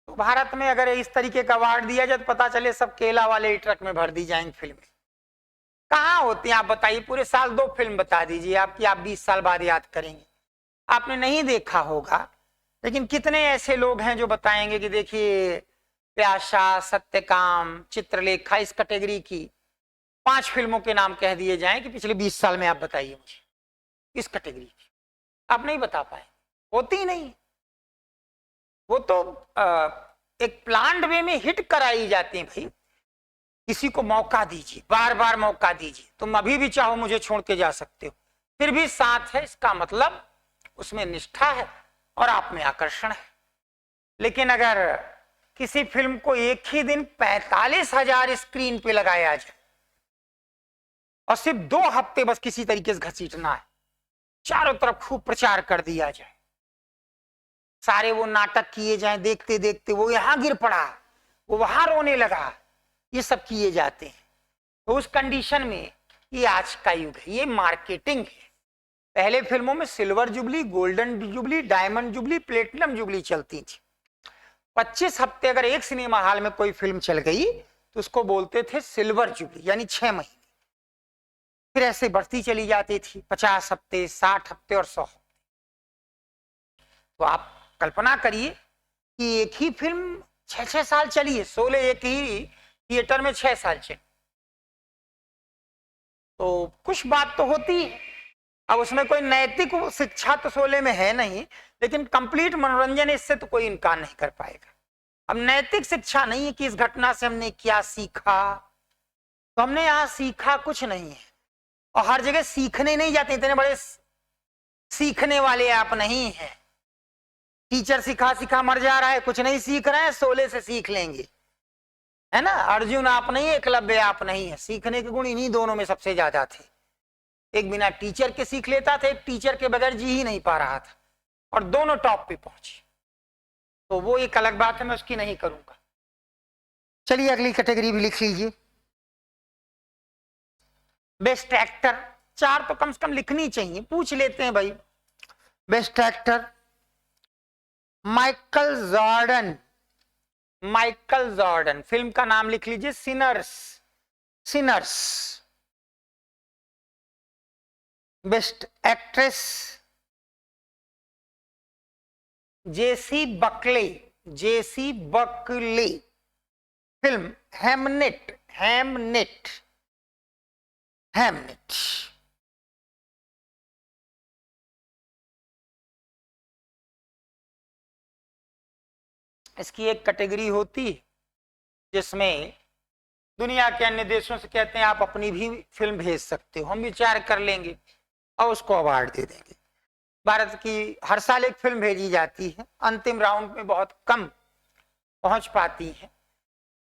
तो भारत में अगर इस तरीके का अवार्ड दिया जाए तो पता चले सब केला वाले ट्रक में भर दी जाएंगी फिल्में। कहाँ होती हैं आप बताइए, पूरे साल 2 फिल्म बता दीजिए आपकी, आप 20 साल बाद याद करेंगे। आपने नहीं देखा होगा, लेकिन कितने ऐसे लोग हैं जो बताएंगे कि देखिए प्यासा, सत्यकाम, चित्रलेखा, इस कैटेगरी की 5 फिल्मों के नाम कह दिए जाएं कि पिछले 20 साल में आप बताइए मुझे इस कैटेगरी की, आप नहीं बता पाए, होती ही नहीं। वो तो एक प्लान्ड वे में हिट कराई जाती है। भाई किसी को मौका दीजिए, बार बार मौका दीजिए, तुम अभी भी चाहो मुझे छोड़ के जा सकते हो, फिर भी साथ है, इसका मतलब उसमें निष्ठा है और आप में आकर्षण है। लेकिन अगर किसी फिल्म को एक ही दिन 45,000 स्क्रीन पे लगाया जाए और सिर्फ 2 हफ्ते बस किसी तरीके से घसीटना है, चारों तरफ खूब प्रचार कर दिया जाए, सारे वो नाटक किए जाएं, देखते देखते वो यहां गिर पड़ा, वो वहां रोने लगा, ये सब किए जाते हैं, तो उस कंडीशन में ये आज का युग है, ये मार्केटिंग है। पहले फिल्मों में silver jubilee, golden jubilee, diamond jubilee, platinum jubilee चलती थी। 25 हफ्ते अगर एक सिनेमा हॉल में कोई फिल्म चल गई तो उसको बोलते थे सिल्वर जुबली, यानी 6 महीने। फिर ऐसे बढ़ती चली जाती थी, 50 हफ्ते, 60 हफ्ते और 100 हफ्ते। तो आप कल्पना करिए कि एक ही फिल्म 6-6 साल चली है, 16 एक ही थिएटर में 6 साल चली, तो कुछ बात तो होती है। अब उसमें कोई नैतिक शिक्षा तो 16 में है नहीं, लेकिन कंप्लीट मनोरंजन, इससे तो कोई इनकार नहीं कर पाएगा। अब नैतिक शिक्षा नहीं है कि इस घटना से हमने क्या सीखा, तो हमने यहाँ सीखा कुछ नहीं है, और हर जगह सीखने नहीं जाते, इतने बड़े सीखने वाले आप नहीं हैं। टीचर सिखा सिखा मर जा रहा है, कुछ नहीं सीख रहे हैं, 16 से सीख लेंगे, है ना। अर्जुन आप नहीं, एकलव्य आप नहीं है, सीखने के गुण इन्हीं दोनों में सबसे ज्यादा थे। एक बिना टीचर के सीख लेता था, एक टीचर के बगैर जी ही नहीं पा रहा था, और दोनों टॉप पे पहुंचे। तो वो एक अलग बात है, मैं उसकी नहीं करूंगा। चलिए अगली कैटेगरी भी लिख लीजिए, बेस्ट एक्टर। 4 तो कम से कम लिखनी चाहिए, पूछ लेते हैं भाई। Best actor Michael Jordan, Michael Jordan, film का नाम लिख लीजिए Sinners, Sinners. Best actress Jessie Buckley, Jessie Buckley, film Hamnet, Hamnet, Hamnet. इसकी एक कैटेगरी होती है जिसमें दुनिया के अन्य देशों से कहते हैं आप अपनी भी फिल्म भेज सकते हो, हम विचार कर लेंगे और उसको अवार्ड दे देंगे। भारत की हर साल एक फिल्म भेजी जाती है, अंतिम राउंड में बहुत कम पहुंच पाती है।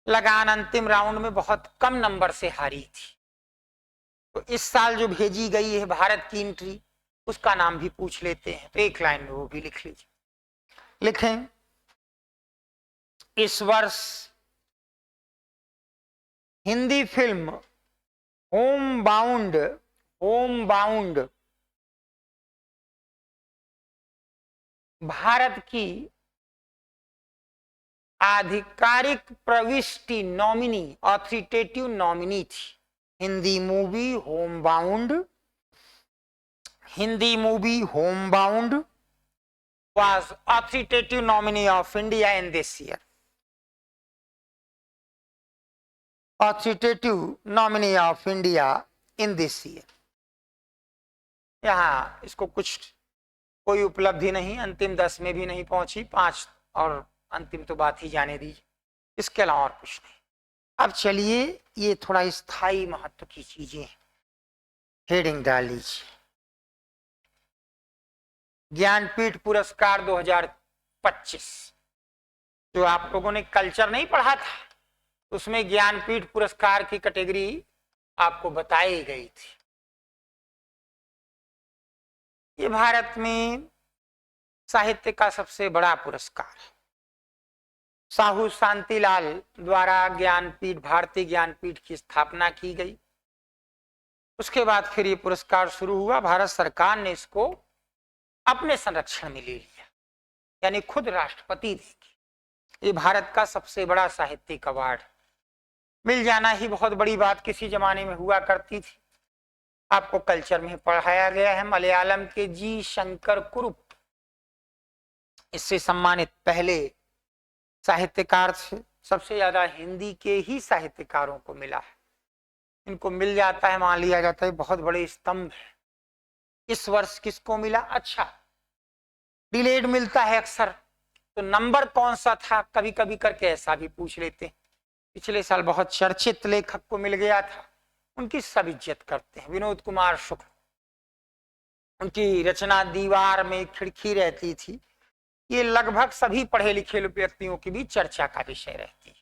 लगान अंतिम राउंड में बहुत कम नंबर से हारी थी, तो इस साल जो भेजी गई है भारत की एंट्री, उसका नाम भी पूछ लेते हैं, तो एक लाइन में वो भी लिख लीजिए। लिखें, इस वर्ष Hindi film home bound, home bound Bharat की आधिकारिक प्रविष्टि नॉमिनी, ऑथोरिटेटिव नॉमिनी थी। Hindi movie home bound, Hindi movie home bound was authoritative nominee of India in this year. Authoritative nominee of India in this year. यहाँ इसको कुछ कोई उपलब्धि नहीं, अंतिम 10 में भी नहीं पहुंची, 5 और अंतिम तो बात ही जाने दीजिए, इसके अलावा और कुछ नहीं। अब चलिए ये थोड़ा स्थायी महत्व की चीजें, हेडिंग डाल लीजिए। ज्ञानपीठ पुरस्कार 2025, जो आप लोगों ने कल्चर नहीं पढ़ा था, उसमें ज्ञानपीठ पुरस्कार की कैटेगरी आपको बताई गई थी। ये भारत में साहित्य का सबसे बड़ा पुरस्कार है। साहू शांतिलाल द्वारा ज्ञानपीठ, भारतीय ज्ञानपीठ की स्थापना की गई। उसके बाद फिर ये पुरस्कार शुरू हुआ, भारत सरकार ने इसको अपने संरक्षण में ले लिया, यानी खुद राष्ट्रपति देंगे। ये भारत का सबसे बड़ा साहित्यिक अवार्ड, मिल जाना ही बहुत बड़ी बात किसी जमाने में हुआ करती थी। आपको कल्चर में पढ़ाया गया है, मलयालम के जी शंकर कुरुप इससे सम्मानित पहले साहित्यकार थे। सबसे ज्यादा हिंदी के ही साहित्यकारों को मिला है, इनको मिल जाता है, मान लिया जाता है बहुत बड़े स्तंभ है। इस वर्ष किसको मिला? अच्छा, डिलेड मिलता है अक्सर, तो नंबर कौन सा था कभी कभी करके ऐसा भी पूछ लेते हैं। पिछले साल बहुत चर्चित लेखक को मिल गया था, उनकी सब इज्जत करते हैं, विनोद कुमार शुक्ल। उनकी रचना दीवार में खिड़की रहती थी, ये लगभग सभी पढ़े लिखे व्यक्तियों की भी चर्चा का विषय रहती है,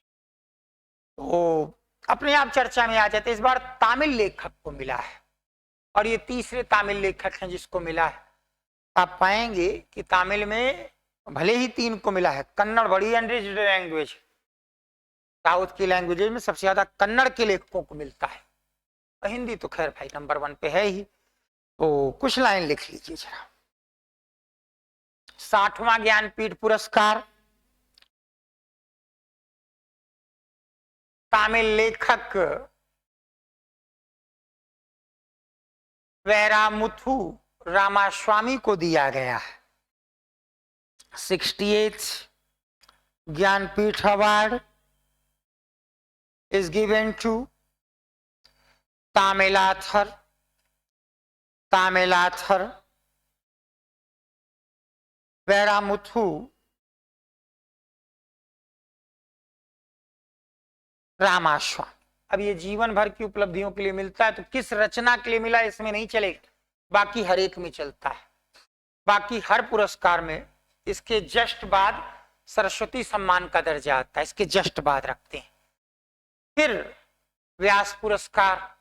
तो अपने आप चर्चा में आ जाते। इस बार तमिल लेखक को मिला है, और ये तीसरे तमिल लेखक हैं जिसको मिला है। आप पाएंगे कि तमिल में भले ही 3 को मिला है, कन्नड़ बड़ी एनरिच्ड लैंग्वेज, साउथ की लैंग्वेजेज में सबसे ज्यादा कन्नड़ के लेखकों को मिलता है, और हिंदी तो खैर भाई नंबर 1 पे है ही। तो कुछ लाइन लिख लीजिए जरा। 60वां ज्ञानपीठ पुरस्कार तमिल लेखक वैरामुथु रामास्वामी को दिया गया है। 68th Jnanpith award is given to Tamil author Vairamuthu Ramaswamy. अब ये जीवन भर की उपलब्धियों के लिए मिलता है, तो किस रचना के लिए मिला इसमें नहीं चलेगा, बाकी हर एक में चलता है। बाकी हर पुरस्कार में इसके जस्ट बाद सरस्वती सम्मान का दर्जा आता है, इसके जस्ट बाद रखते हैं। फिर व्यास पुरस्कार,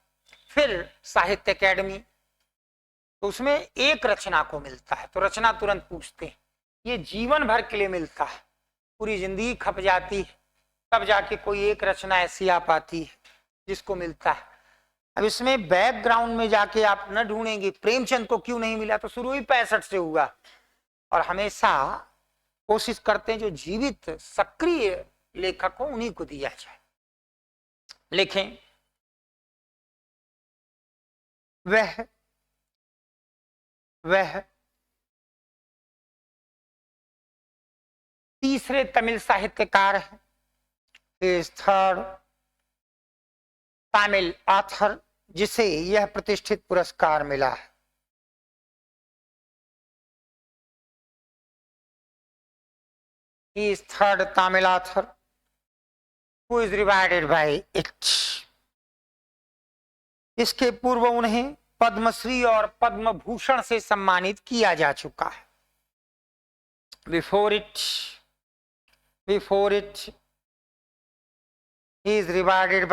फिर साहित्य अकेडमी, तो उसमें एक रचना को मिलता है, तो रचना तुरंत पूछते हैं। ये जीवन भर के लिए मिलता है, पूरी जिंदगी खप जाती है तब जाके कोई एक रचना ऐसी आ पाती है जिसको मिलता है। अब इसमें बैकग्राउंड में जाके आप न ढूंढेंगे प्रेमचंद को क्यों नहीं मिला, तो शुरू ही 65 से हुआ, और हमेशा कोशिश करते हैं जो जीवित सक्रिय लेखक हो उन्हीं को दिया जाए। लिखें, वह वह तीसरे तमिल साहित्यकार हैं। इज थर्ड तमिल ऑथर जिसे यह प्रतिष्ठित पुरस्कार मिला है। He is third Tamil author who is rewarded by it. इसके पूर्व उन्हें पद्मश्री और पद्म भूषण से सम्मानित किया जा चुका है। Before it, he is rewarded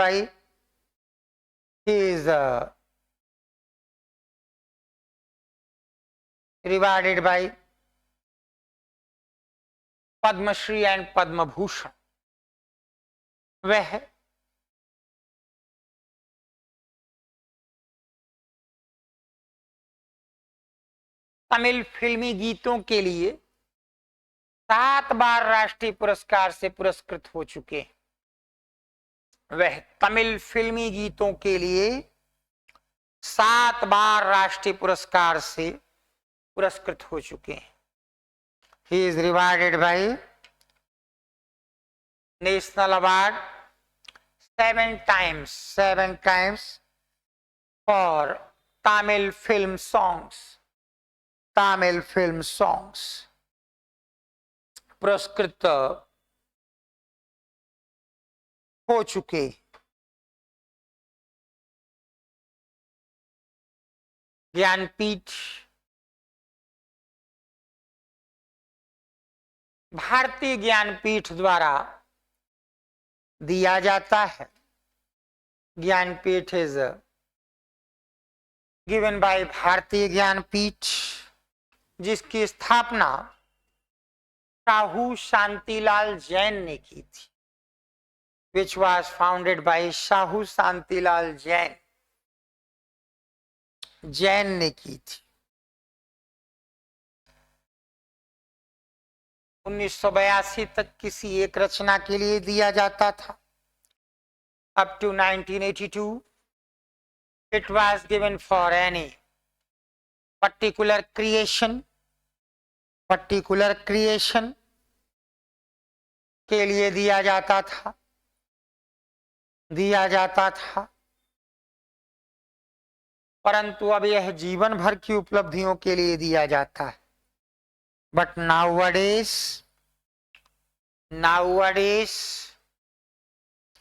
by Padma Shri and Padma Bhushan. वह तमिल फिल्मी गीतों के लिए 7 बार राष्ट्रीय पुरस्कार से पुरस्कृत हो चुके हैं। वह तमिल फिल्मी गीतों के लिए 7 बार राष्ट्रीय पुरस्कार से पुरस्कृत हो चुके हैं। He is rewarded by National Award 7 times for Tamil film songs. पुरस्कृत हो चुके। ज्ञानपीठ भारतीय ज्ञानपीठ द्वारा दिया जाता है। ज्ञानपीठ इज गिवन बाय भारतीय ज्ञानपीठ जिसकी स्थापना साहू शांतिलाल जैन ने की थी। Which was founded by Sahu Shantilal Jain ने की थी। 1982 तक किसी एक रचना के लिए दिया जाता था। Up to 1982 it was given for any particular creation के लिए दिया जाता था। परंतु अब यह जीवन भर की उपलब्धियों के लिए दिया जाता है। But nowadays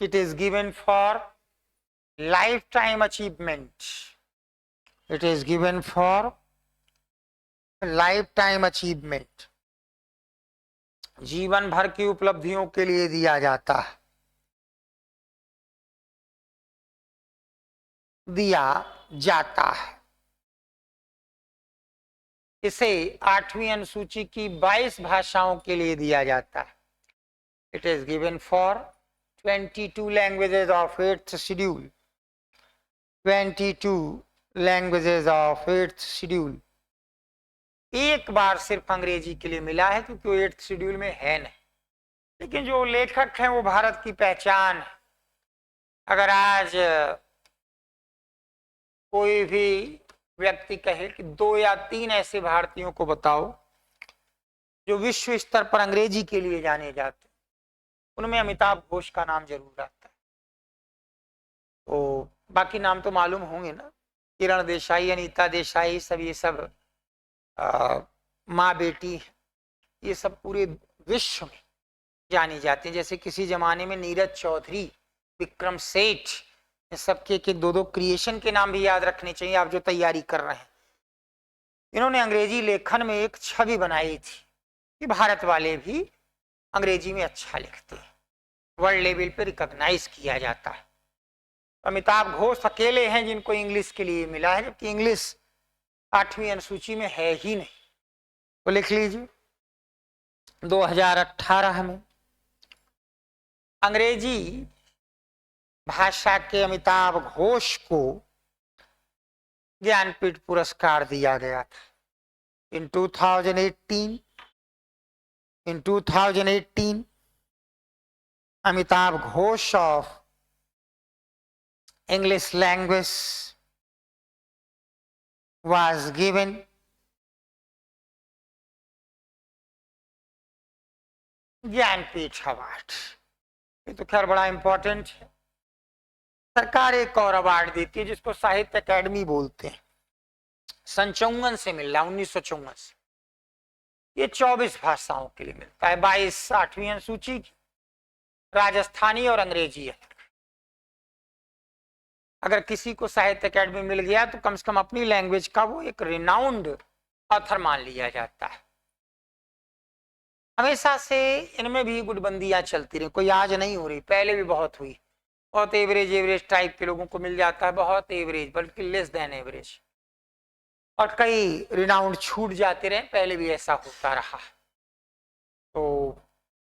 it is given for lifetime achievement. जीवन भर की उपलब्धियों के लिए दिया जाता है। इसे 8वीं अनुसूची की 22 भाषाओं के लिए दिया जाता है। It is given for 22 languages of 8th schedule. 22 languages of 8th schedule. एक बार सिर्फ अंग्रेजी के लिए मिला है क्योंकि वो 8th शेड्यूल में है नहीं, लेकिन जो लेखक हैं वो भारत की पहचान है। अगर आज कोई भी व्यक्ति कहे कि 2 या 3 ऐसे भारतीयों को बताओ जो विश्व स्तर पर अंग्रेजी के लिए जाने जाते, उनमें अमिताभ घोष का नाम जरूर आता है। तो बाकी नाम तो मालूम होंगे ना, किरण देसाई, अनीता देसाई, सब ये सब माँ बेटी है, ये सब पूरे विश्व में जानी जाती है। जैसे किसी जमाने में नीरज चौधरी, विक्रम सेठ, सबके के 2 क्रिएशन के नाम भी याद रखने चाहिए आप जो तैयारी कर रहे हैं। इन्होंने अंग्रेजी लेखन में एक छवि बनाई थी कि भारत वाले भी अंग्रेजी में अच्छा लिखते हैं, वर्ल्ड लेवल पे रिकॉग्नाइज किया जाता है। अमिताभ घोष अकेले हैं जिनको इंग्लिश के लिए मिला है, जबकि इंग्लिश 8वीं अनुसूची में है ही नहीं। तो लिख लीजिए 2018 में अंग्रेजी भाषा के अमिताभ घोष को ज्ञानपीठ पुरस्कार दिया गया था। इन 2018 Amitabh Ghosh of English language was given Jnanpith award, ये तो खैर बड़ा इंपॉर्टेंट है। सरकार एक और अवार्ड देती है जिसको साहित्य अकेडमी बोलते हैं, सन 54 से मिल रहा, 1954 से। ये 24 भाषाओं के लिए मिलता है, 22 8वीं अनुसूची की, राजस्थानी और अंग्रेजी है। अगर किसी को साहित्य अकेडमी मिल गया तो कम से कम अपनी लैंग्वेज का वो एक रिनाउंड ऑथर मान लिया जाता है। हमेशा से इनमें भी गुटबंदियां चलती रही, कोई आज नहीं हो रही, पहले भी बहुत हुई। बहुत एवरेज टाइप के लोगों को मिल जाता है, बहुत एवरेज बल्कि लेस देन एवरेज, और कई रिनाउंड छूट जाते रहे, पहले भी ऐसा होता रहा। तो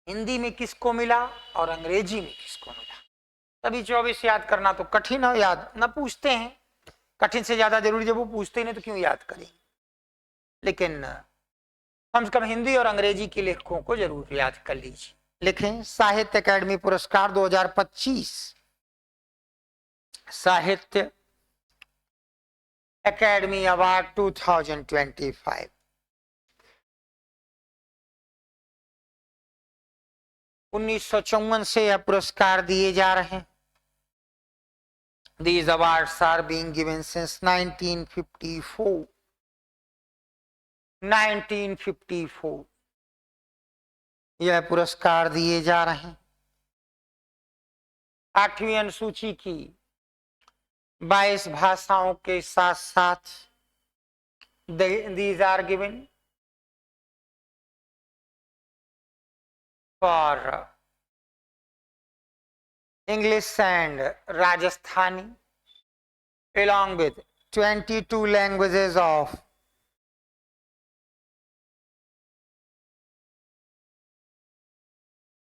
हिंदी में किसको मिला और अंग्रेजी में किसको मिला, तभी 24 याद करना तो कठिन है, याद न पूछते हैं। कठिन से ज्यादा जरूरी, जब वो पूछते ही नहीं तो क्यों याद करेंगे। लेकिन कम से कम हिंदी और अंग्रेजी के लेखकों को जरूर याद कर लीजिए। लिखें साहित्य अकादमी पुरस्कार 2025, साहित्य अकादमी अवार्ड 2025। उन्नीस से यह पुरस्कार दिए जा रहे हैं। These awards are being given since 1954. 1954 यह पुरस्कार दिए जा रहे हैं। 8वीं अनुसूची की 22 भाषाओं के साथ साथ these are given for English and Rajasthani along with 22 languages of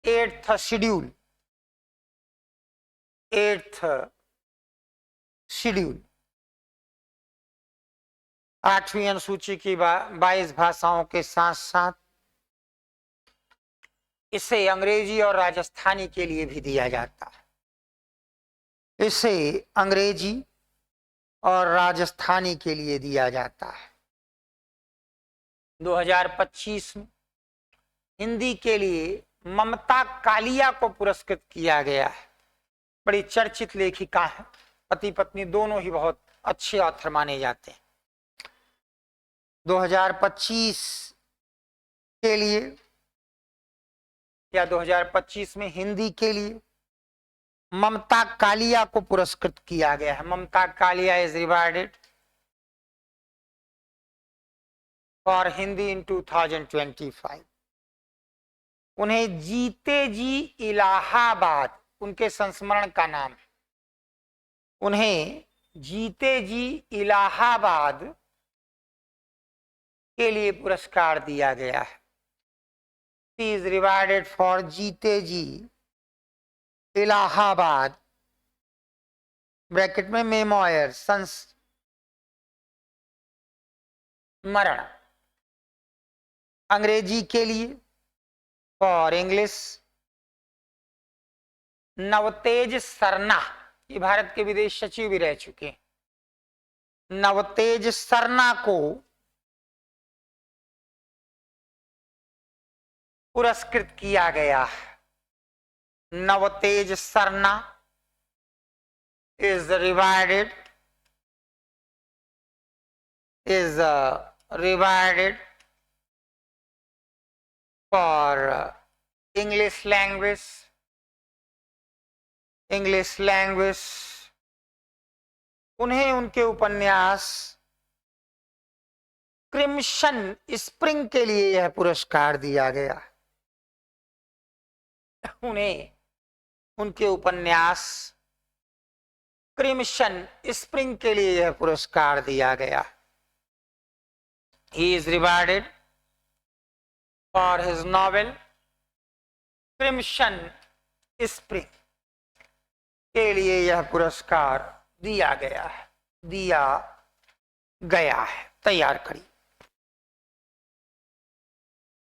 8th schedule, 8th schedule. 8वीं अनुसूची की 22 भाषाओं के साथ साथ इसे अंग्रेजी और राजस्थानी के लिए भी दिया जाता है। इसे अंग्रेजी और राजस्थानी के लिए दिया जाता है। 2025 में हिंदी के लिए ममता कालिया को पुरस्कृत किया गया है। बड़ी चर्चित लेखिका है, पति पत्नी दोनों ही बहुत अच्छे ऑथर माने जाते हैं। 2025 के लिए या 2025 में हिंदी के लिए ममता कालिया को पुरस्कृत किया गया है। Mamta Kalia is rewarded for Hindi in 2025। उन्हें जीते जी इलाहाबाद उनके संस्मरण का नाम है। उन्हें जीते जी इलाहाबाद के लिए पुरस्कार दिया गया है। He is rewarded for जीते जी इलाहाबाद, ब्रैकेट में मेमोयर संस्मरण। अंग्रेजी के लिए फॉर इंग्लिश नवतेज सरना, ये भारत के विदेश सचिव भी रह चुके हैं। नवतेज सरना को पुरस्कृत किया गया है। Navtej Sarna is rewarded for English language। उन्हें उनके उपन्यास क्रिम्सन स्प्रिंग के लिए यह पुरस्कार दिया गया। उन्हें उनके उपन्यास क्रिम्सन स्प्रिंग के लिए यह पुरस्कार दिया गया। He is rewarded for his novel crimson spring के लिए यह पुरस्कार दिया गया है। तैयार करिए।